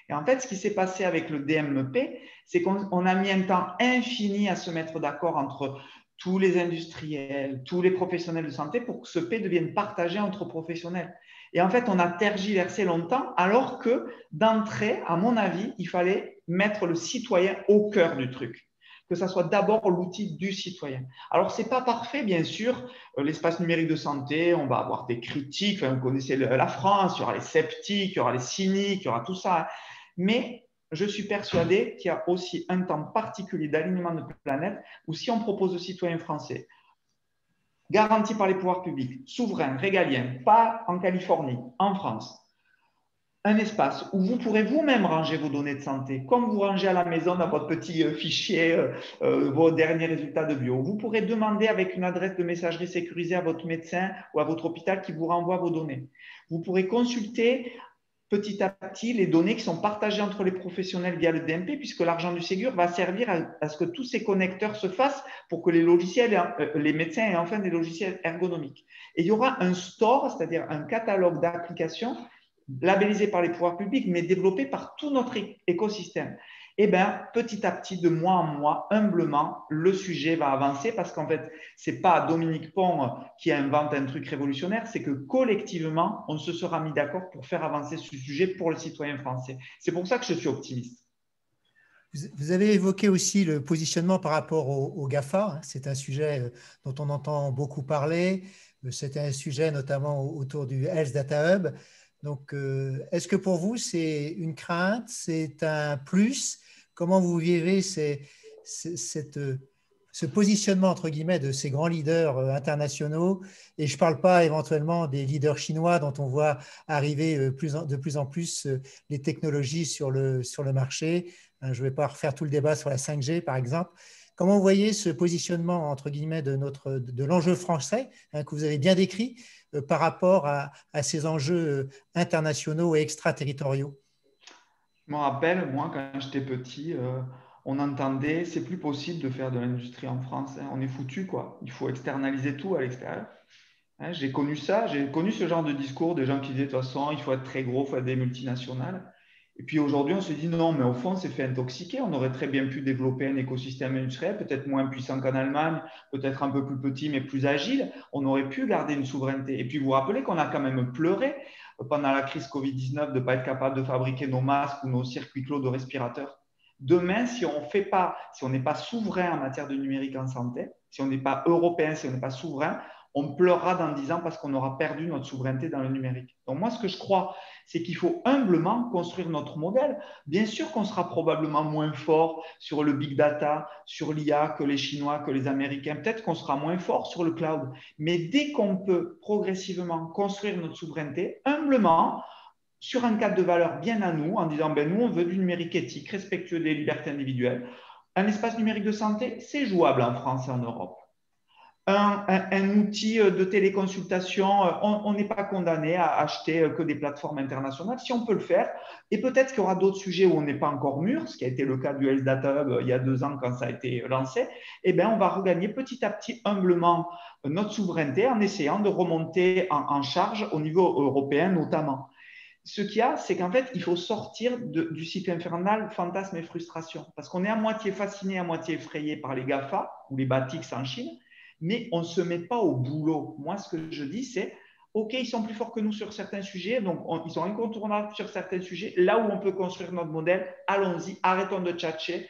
Et en fait, ce qui s'est passé avec le DMP, c'est qu'on a mis un temps infini à se mettre d'accord entre tous les industriels, tous les professionnels de santé pour que ce P devienne partagé entre professionnels. Et en fait, on a tergiversé longtemps alors que d'entrée, à mon avis, il fallait mettre le citoyen au cœur du truc. Que ça soit d'abord l'outil du citoyen. Alors, ce n'est pas parfait, bien sûr. L'espace numérique de santé, on va avoir des critiques. Vous connaissez la France, il y aura les sceptiques, il y aura les cyniques, il y aura tout ça. Mais je suis persuadé qu'il y a aussi un temps particulier d'alignement de planète où si on propose aux citoyens français, garanti par les pouvoirs publics, souverain, régalien, pas en Californie, en France, un espace où vous pourrez vous-même ranger vos données de santé, comme vous rangez à la maison dans votre petit fichier vos derniers résultats de bio. Vous pourrez demander avec une adresse de messagerie sécurisée à votre médecin ou à votre hôpital qui vous renvoie vos données. Vous pourrez consulter petit à petit les données qui sont partagées entre les professionnels via le DMP, puisque l'argent du Ségur va servir à ce que tous ces connecteurs se fassent pour que les logiciels, les médecins aient enfin des logiciels ergonomiques. Et il y aura un store, c'est-à-dire un catalogue d'applications labellisé par les pouvoirs publics, mais développé par tout notre écosystème. Et bien, petit à petit, de mois en mois, humblement, le sujet va avancer parce qu'en fait, ce n'est pas Dominique Pont qui invente un truc révolutionnaire, c'est que collectivement, on se sera mis d'accord pour faire avancer ce sujet pour le citoyen français. C'est pour ça que je suis optimiste. Vous avez évoqué aussi le positionnement par rapport au GAFA. C'est un sujet dont on entend beaucoup parler. C'était un sujet notamment autour du Health Data Hub. Donc, est-ce que pour vous, c'est une crainte, c'est un plus? Comment vous vivez ce positionnement, entre guillemets, de ces grands leaders internationaux? Et je ne parle pas éventuellement des leaders chinois dont on voit arriver de plus en plus les technologies sur le marché. Je ne vais pas refaire tout le débat sur la 5G, par exemple. Comment vous voyez ce positionnement, entre guillemets, de l'enjeu français, que vous avez bien décrit, par rapport à ces enjeux internationaux et extraterritoriaux? Je me rappelle, moi, quand j'étais petit, on entendait c'est plus possible de faire de l'industrie en France. On est foutu, quoi. Il faut externaliser tout à l'extérieur. J'ai connu ça, j'ai connu ce genre de discours des gens qui disaient de toute façon, il faut être très gros, il faut être des multinationales. Et puis aujourd'hui, on se dit non, mais au fond, on s'est fait intoxiquer. On aurait très bien pu développer un écosystème industriel, peut-être moins puissant qu'en Allemagne, peut-être un peu plus petit, mais plus agile. On aurait pu garder une souveraineté. Et puis vous vous rappelez qu'on a quand même pleuré pendant la crise Covid-19 de ne pas être capable de fabriquer nos masques ou nos circuits clos de respirateurs. Demain, si on n'est pas souverain en matière de numérique en santé, si on n'est pas européen, si on n'est pas souverain, on pleurera dans 10 ans parce qu'on aura perdu notre souveraineté dans le numérique. Donc moi, ce que je crois, c'est qu'il faut humblement construire notre modèle. Bien sûr qu'on sera probablement moins fort sur le big data, sur l'IA que les Chinois, que les Américains. Peut-être qu'on sera moins fort sur le cloud. Mais dès qu'on peut progressivement construire notre souveraineté, humblement, sur un cadre de valeur bien à nous, en disant, ben, nous, on veut du numérique éthique, respectueux des libertés individuelles. Un espace numérique de santé, c'est jouable en France et en Europe. Un outil de téléconsultation, on n'est pas condamné à acheter que des plateformes internationales. Si on peut le faire, et peut-être qu'il y aura d'autres sujets où on n'est pas encore mûr, ce qui a été le cas du Health Data Hub il y a 2 ans quand ça a été lancé, eh bien, on va regagner petit à petit, humblement, notre souveraineté en essayant de remonter en charge au niveau européen notamment. Ce qu'il y a, c'est qu'en fait, il faut sortir du cycle infernal fantasme et frustration. Parce qu'on est à moitié fasciné, à moitié effrayé par les GAFA ou les Batix en Chine, mais on ne se met pas au boulot. Moi, ce que je dis, c'est OK, ils sont plus forts que nous sur certains sujets, donc ils sont incontournables sur certains sujets. Là où on peut construire notre modèle, allons-y, arrêtons de tchatcher,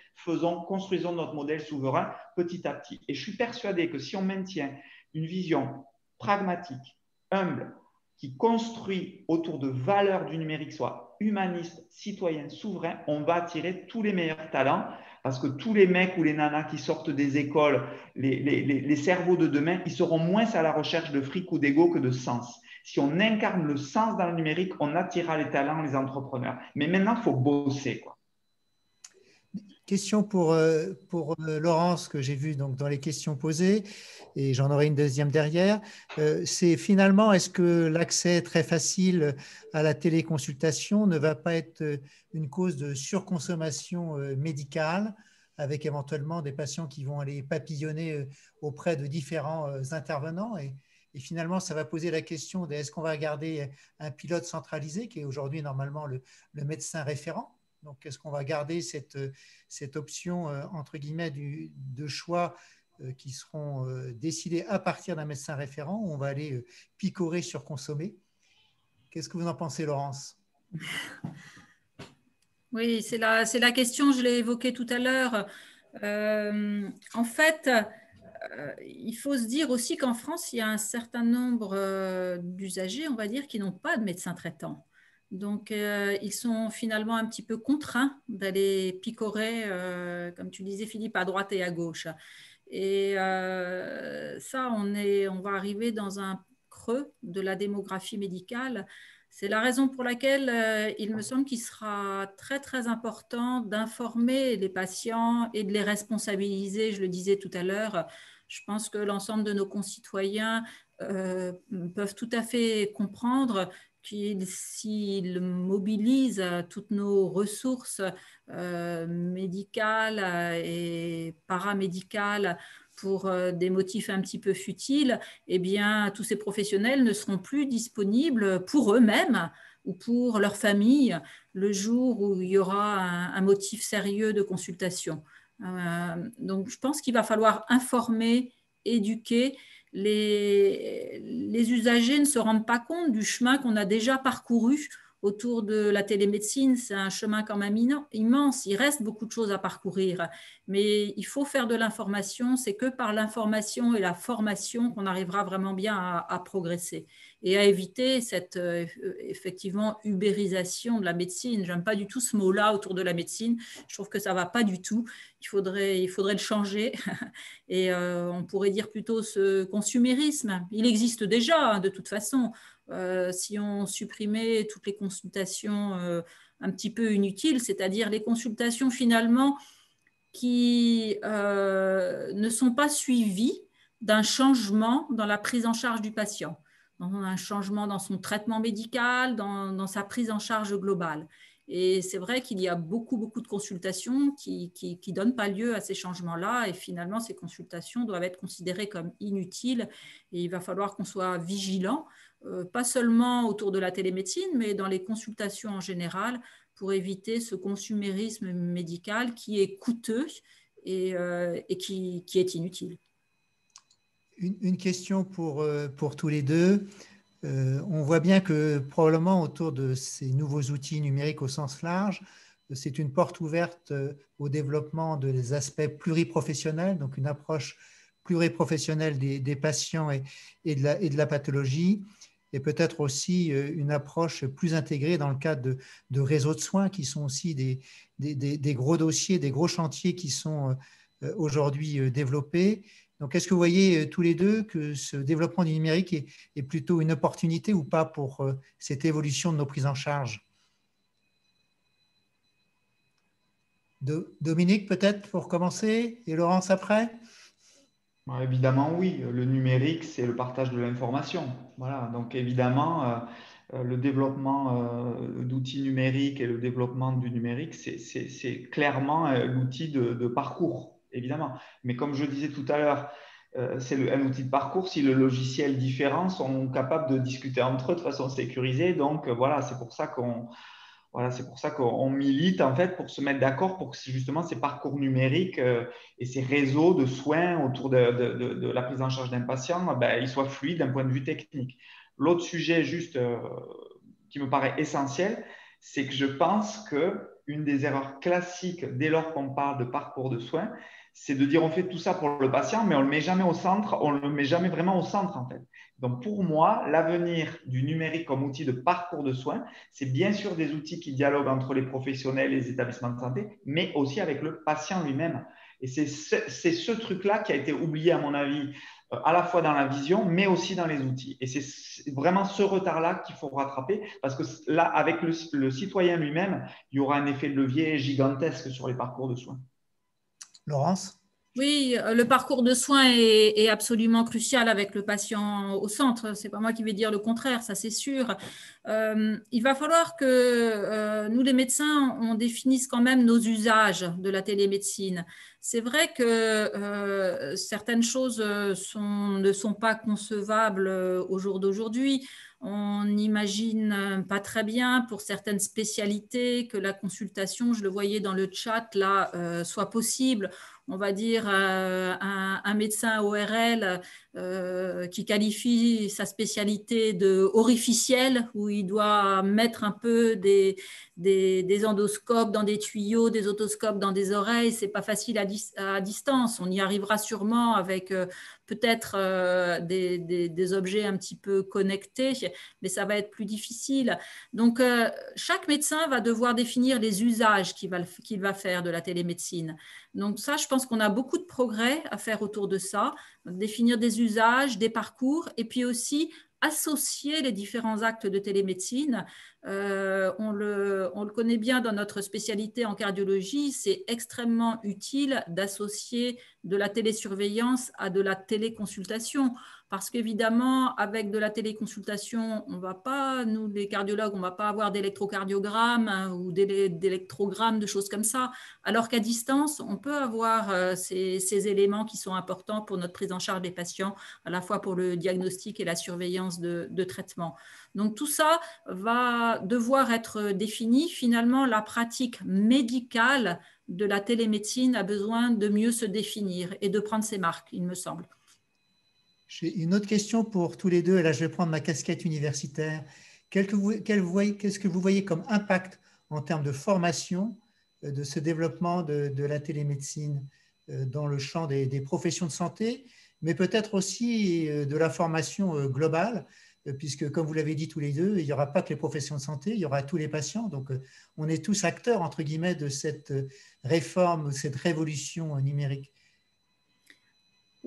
construisons notre modèle souverain petit à petit. Et je suis persuadé que si on maintient une vision pragmatique, humble, qui construit autour de valeurs du numérique, soit humaniste, citoyen, souverain, on va attirer tous les meilleurs talents parce que tous les mecs ou les nanas qui sortent des écoles, les cerveaux de demain, ils seront moins à la recherche de fric ou d'ego que de sens. Si on incarne le sens dans le numérique, on attirera les talents, les entrepreneurs. Mais maintenant, il faut bosser, quoi. Question pour Laurence, que j'ai vu donc dans les questions posées, et j'en aurai une deuxième derrière. C'est finalement, est-ce que l'accès très facile à la téléconsultation ne va pas être une cause de surconsommation médicale, avec éventuellement des patients qui vont aller papillonner auprès de différents intervenants, et finalement, ça va poser la question de est-ce qu'on va garder un pilote centralisé, qui est aujourd'hui normalement le médecin référent? Donc, est-ce qu'on va garder cette option, entre guillemets, de choix qui seront décidés à partir d'un médecin référent, où on va aller picorer, surconsommer? Qu'est-ce que vous en pensez, Laurence? Oui, c'est la question, je l'ai évoquée tout à l'heure. En fait, il faut se dire aussi qu'en France, il y a un certain nombre d'usagers, on va dire, qui n'ont pas de médecin traitant. Donc, ils sont finalement un petit peu contraints d'aller picorer, comme tu disais, Philippe, à droite et à gauche. Et ça, on va arriver dans un creux de la démographie médicale. C'est la raison pour laquelle il me semble qu'il sera très, très important d'informer les patients et de les responsabiliser. Je le disais tout à l'heure, je pense que l'ensemble de nos concitoyens peuvent tout à fait comprendre s'ils mobilisent toutes nos ressources médicales et paramédicales pour des motifs un petit peu futiles, eh bien, tous ces professionnels ne seront plus disponibles pour eux-mêmes ou pour leur famille le jour où il y aura un motif sérieux de consultation. Donc, je pense qu'il va falloir informer, éduquer. Les usagers ne se rendent pas compte du chemin qu'on a déjà parcouru autour de la télémédecine. C'est un chemin quand même immense. Il reste beaucoup de choses à parcourir, mais il faut faire de l'information. C'est que par l'information et la formation qu'on arrivera vraiment bien à progresser et à éviter cette effectivement ubérisation de la médecine. J'aime pas du tout ce mot-là autour de la médecine. Je trouve que ça va pas du tout. Il faudrait le changer et on pourrait dire plutôt ce consumérisme. Il existe déjà de toute façon. Si on supprimait toutes les consultations un petit peu inutiles, c'est-à-dire les consultations finalement qui ne sont pas suivies d'un changement dans la prise en charge du patient, un changement dans son traitement médical, dans sa prise en charge globale. Et c'est vrai qu'il y a beaucoup de consultations qui ne donnent pas lieu à ces changements-là. Et finalement, ces consultations doivent être considérées comme inutiles. Et il va falloir qu'on soit vigilant, pas seulement autour de la télémédecine, mais dans les consultations en général, pour éviter ce consumérisme médical qui est coûteux et qui est inutile. Une question pour tous les deux. On voit bien que probablement autour de ces nouveaux outils numériques au sens large, c'est une porte ouverte au développement des aspects pluriprofessionnels, donc une approche pluriprofessionnelle des patients et de la pathologie, et peut-être aussi une approche plus intégrée dans le cadre de réseaux de soins qui sont aussi des gros dossiers, des gros chantiers qui sont aujourd'hui développés. Donc, est-ce que vous voyez tous les deux que ce développement du numérique est plutôt une opportunité ou pas pour cette évolution de nos prises en charge? Dominique, peut-être pour commencer, et Laurence après? Évidemment, oui. Le numérique, c'est le partage de l'information. Voilà. Donc, évidemment, le développement d'outils numériques et le développement du numérique, c'est clairement l'outil de parcours, évidemment. Mais comme je disais tout à l'heure, c'est un outil de parcours si le logiciel différents sont capables de discuter entre eux de façon sécurisée. Donc, voilà, c'est pour ça qu'on milite en fait pour se mettre d'accord pour que justement ces parcours numériques et ces réseaux de soins autour de la prise en charge d'un patient, ils soient fluides d'un point de vue technique. L'autre sujet juste qui me paraît essentiel, c'est que je pense qu'une des erreurs classiques dès lors qu'on parle de parcours de soins, c'est de dire on fait tout ça pour le patient, mais on ne le met jamais au centre, on ne le met jamais vraiment au centre en fait. Donc pour moi, l'avenir du numérique comme outil de parcours de soins, c'est bien sûr des outils qui dialoguent entre les professionnels et les établissements de santé, mais aussi avec le patient lui-même. Et c'est ce truc-là qui a été oublié à mon avis, à la fois dans la vision, mais aussi dans les outils. Et c'est vraiment ce retard-là qu'il faut rattraper, parce que là, avec le citoyen lui-même, il y aura un effet de levier gigantesque sur les parcours de soins. Laurence? Oui, le parcours de soins est absolument crucial avec le patient au centre. Ce n'est pas moi qui vais dire le contraire, ça c'est sûr. Il va falloir que nous, les médecins, on définisse quand même nos usages de la télémédecine. C'est vrai que certaines choses ne sont pas concevables au jour d'aujourd'hui. On n'imagine pas très bien pour certaines spécialités que la consultation, je le voyais dans le chat là, soit possible. On va dire un médecin ORL qui qualifie sa spécialité de orificielle, où il doit mettre un peu des endoscopes dans des tuyaux, des otoscopes dans des oreilles. C'est pas facile à distance. On y arrivera sûrement avec peut-être des objets un petit peu connectés, mais ça va être plus difficile. Donc, chaque médecin va devoir définir les usages qu'il va faire de la télémédecine. Donc ça, je pense qu'on a beaucoup de progrès à faire autour de ça, définir des usages, des parcours, et puis aussi associer les différents actes de télémédecine. On le connaît bien dans notre spécialité en cardiologie, c'est extrêmement utile d'associer de la télésurveillance à de la téléconsultation. parce qu'évidemment, avec de la téléconsultation, on va pas, nous les cardiologues, on ne va pas avoir d'électrocardiogramme ou d'électrogrammes, de choses comme ça, alors qu'à distance, on peut avoir ces éléments qui sont importants pour notre prise en charge des patients, à la fois pour le diagnostic et la surveillance de traitement. Donc tout ça va devoir être défini. Finalement, la pratique médicale de la télémédecine a besoin de mieux se définir et de prendre ses marques, il me semble. J'ai une autre question pour tous les deux, et là je vais prendre ma casquette universitaire. Qu'est-ce que vous voyez comme impact en termes de formation de ce développement de la télémédecine dans le champ des professions de santé, mais peut-être aussi de la formation globale, puisque comme vous l'avez dit tous les deux, il n'y aura pas que les professions de santé, il y aura tous les patients. Donc on est tous acteurs, entre guillemets, de cette réforme, cette révolution numérique.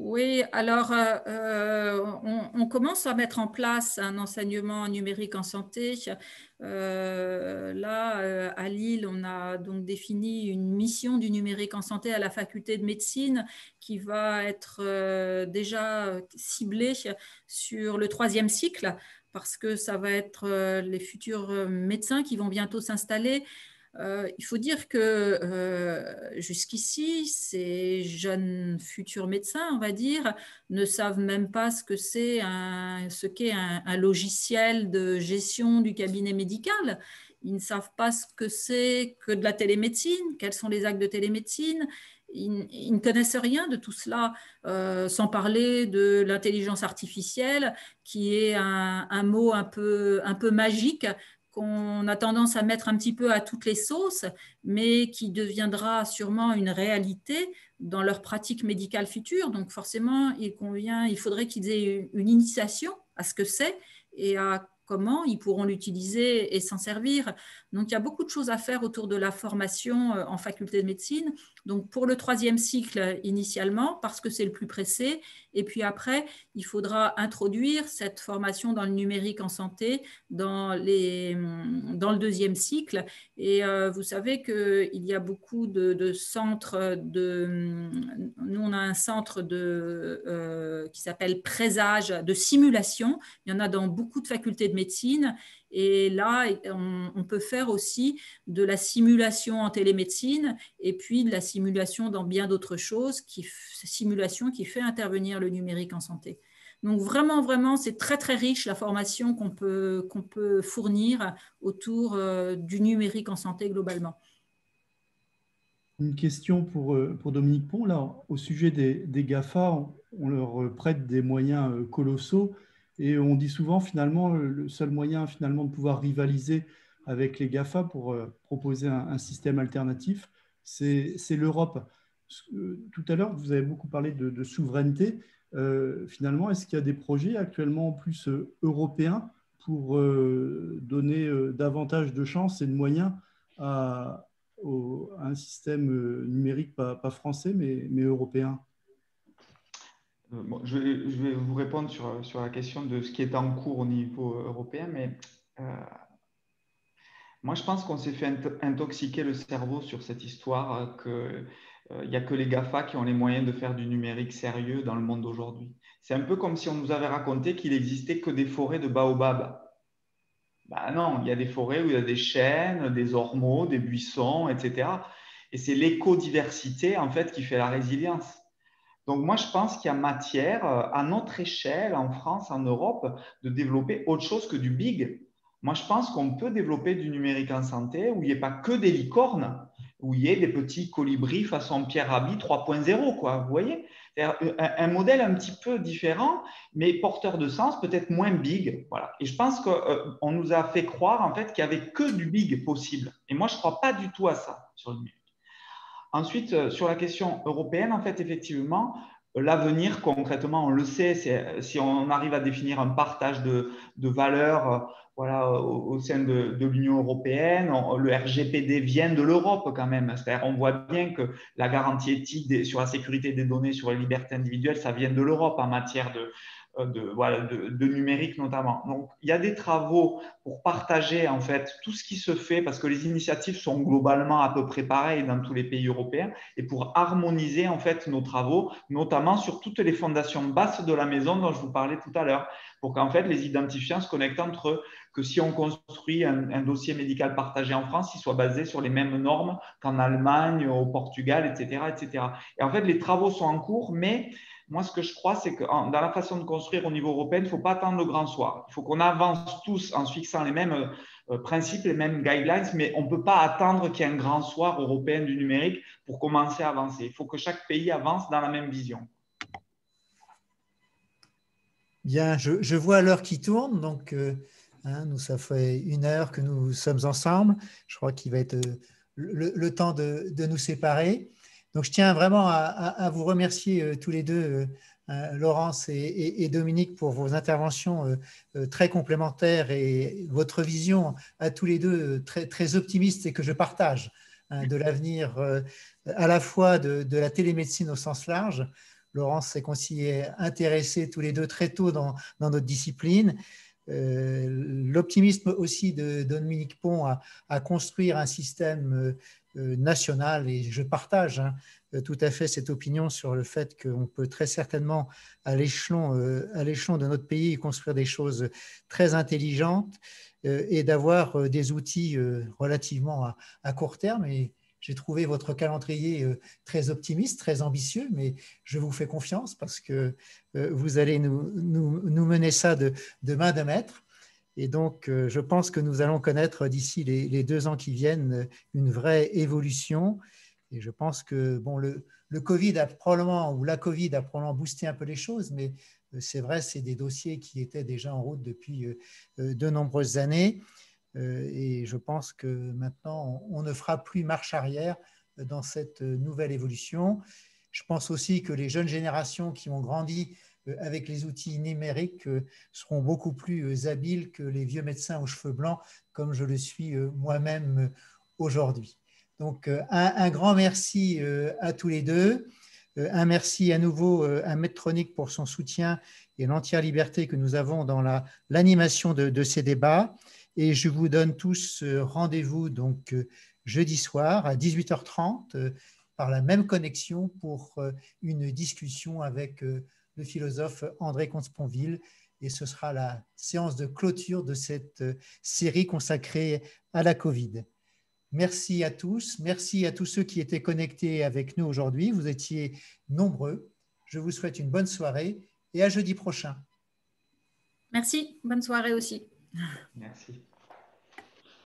Oui, alors on commence à mettre en place un enseignement numérique en santé. Là, à Lille, on a donc défini une mission du numérique en santé à la faculté de médecine qui va être déjà ciblée sur le 3e cycle, parce que ça va être les futurs médecins qui vont bientôt s'installer. Il faut dire que jusqu'ici, ces jeunes futurs médecins, on va dire, ne savent même pas ce qu'est un logiciel de gestion du cabinet médical. Ils ne savent pas ce que c'est que de la télémédecine, quels sont les actes de télémédecine. Ils ne connaissent rien de tout cela, sans parler de l'intelligence artificielle, qui est un mot un peu magique, qu'on a tendance à mettre un petit peu à toutes les sauces, mais qui deviendra sûrement une réalité dans leur pratique médicale future. Donc forcément, il faudrait qu'ils aient une initiation à ce que c'est et à comment ils pourront l'utiliser et s'en servir. Donc il y a beaucoup de choses à faire autour de la formation en faculté de médecine. Donc pour le 3e cycle initialement, parce que c'est le plus pressé, et puis après, il faudra introduire cette formation dans le numérique en santé dans le 2e cycle. Et vous savez qu'il y a beaucoup de centres nous, on a un centre qui s'appelle Présage de simulation. Il y en a dans beaucoup de facultés de médecine. Et là, on peut faire aussi de la simulation en télémédecine et puis de la simulation dans bien d'autres choses, simulation qui fait intervenir le numérique en santé. Donc vraiment, vraiment, c'est très, très riche la formation qu'on peut fournir autour du numérique en santé globalement. Une question pour Dominique Pont. Là, au sujet des GAFA, on leur prête des moyens colossaux et on dit souvent finalement le seul moyen finalement de pouvoir rivaliser avec les GAFA pour proposer un système alternatif, c'est l'Europe. Tout à l'heure, vous avez beaucoup parlé de souveraineté. Finalement, est-ce qu'il y a des projets actuellement plus européens pour donner davantage de chances et de moyens à un système numérique, pas français, mais européen? Bon, je vais vous répondre sur la question de ce qui est en cours au niveau européen, mais moi, je pense qu'on s'est fait intoxiquer le cerveau sur cette histoire qu'il n'y a que les GAFA qui ont les moyens de faire du numérique sérieux dans le monde d'aujourd'hui. C'est un peu comme si on nous avait raconté qu'il n'existait que des forêts de baobab. Ben non, il y a des forêts où il y a des chênes, des ormeaux, des buissons, etc. Et c'est l'écodiversité, en fait, qui fait la résilience. Donc, moi, je pense qu'il y a matière, à notre échelle, en France, en Europe, de développer autre chose que du big. Moi, je pense qu'on peut développer du numérique en santé où il n'y ait pas que des licornes, où il y ait des petits colibris façon Pierre Rabhi 3.0, quoi. Vous voyez? Un modèle un petit peu différent, mais porteur de sens, peut-être moins big. Voilà. Et je pense qu'on nous a fait croire, en fait, qu'il n'y avait que du big possible. Et moi, je ne crois pas du tout à ça sur le numérique. Ensuite, sur la question européenne, en fait, effectivement, l'avenir, concrètement, on le sait, si on arrive à définir un partage de valeurs voilà, au sein de l'Union européenne, le RGPD vient de l'Europe quand même. C'est-à-dire, on voit bien que la garantie éthique sur la sécurité des données, sur les libertés individuelles, ça vient de l'Europe en matière de numérique notamment. Donc, il y a des travaux pour partager en fait tout ce qui se fait parce que les initiatives sont globalement à peu près pareilles dans tous les pays européens et pour harmoniser en fait nos travaux, notamment sur toutes les fondations basses de la maison dont je vous parlais tout à l'heure, pour qu'en fait les identifiants se connectent entre eux, que si on construit un dossier médical partagé en France, il soit basé sur les mêmes normes qu'en Allemagne, au Portugal, etc., etc. Et en fait, les travaux sont en cours, mais moi, ce que je crois, c'est que dans la façon de construire au niveau européen, il ne faut pas attendre le grand soir. Il faut qu'on avance tous en se fixant les mêmes principes, les mêmes guidelines, mais on ne peut pas attendre qu'il y ait un grand soir européen du numérique pour commencer à avancer. Il faut que chaque pays avance dans la même vision. Bien, je vois l'heure qui tourne, donc ça fait 1 heure que nous sommes ensemble. Je crois qu'il va être le temps de nous séparer. Donc, je tiens vraiment à vous remercier tous les deux, Laurence et Dominique, pour vos interventions très complémentaires et votre vision à tous les deux très, très optimiste et que je partage de l'avenir à la fois de la télémédecine au sens large. Laurence s'est aussi intéressée tous les deux très tôt dans notre discipline. L'optimisme aussi de Dominique Pont à construire un système national, et je partage tout à fait cette opinion sur le fait qu'on peut très certainement à l'échelon de notre pays construire des choses très intelligentes et d'avoir des outils relativement à court terme. Et j'ai trouvé votre calendrier très optimiste, très ambitieux, mais je vous fais confiance parce que vous allez nous mener ça de main de maître. Et donc, je pense que nous allons connaître d'ici les 2 ans qui viennent une vraie évolution. Et je pense que bon, le Covid a probablement, ou la Covid a probablement boosté un peu les choses, mais c'est vrai, c'est des dossiers qui étaient déjà en route depuis de nombreuses années. Et je pense que maintenant, on ne fera plus marche arrière dans cette nouvelle évolution. Je pense aussi que les jeunes générations qui ont grandi avec les outils numériques seront beaucoup plus habiles que les vieux médecins aux cheveux blancs, comme je le suis moi-même aujourd'hui. Donc, un grand merci à tous les deux. Un merci à nouveau à Medtronic pour son soutien et l'entière liberté que nous avons dans l'animation de ces débats. Et je vous donne tous rendez-vous donc jeudi soir à 18h30 par la même connexion pour une discussion avec le philosophe André Comte-Sponville. Et ce sera la séance de clôture de cette série consacrée à la Covid. Merci à tous. Merci à tous ceux qui étaient connectés avec nous aujourd'hui. Vous étiez nombreux. Je vous souhaite une bonne soirée et à jeudi prochain. Merci. Bonne soirée aussi. Merci.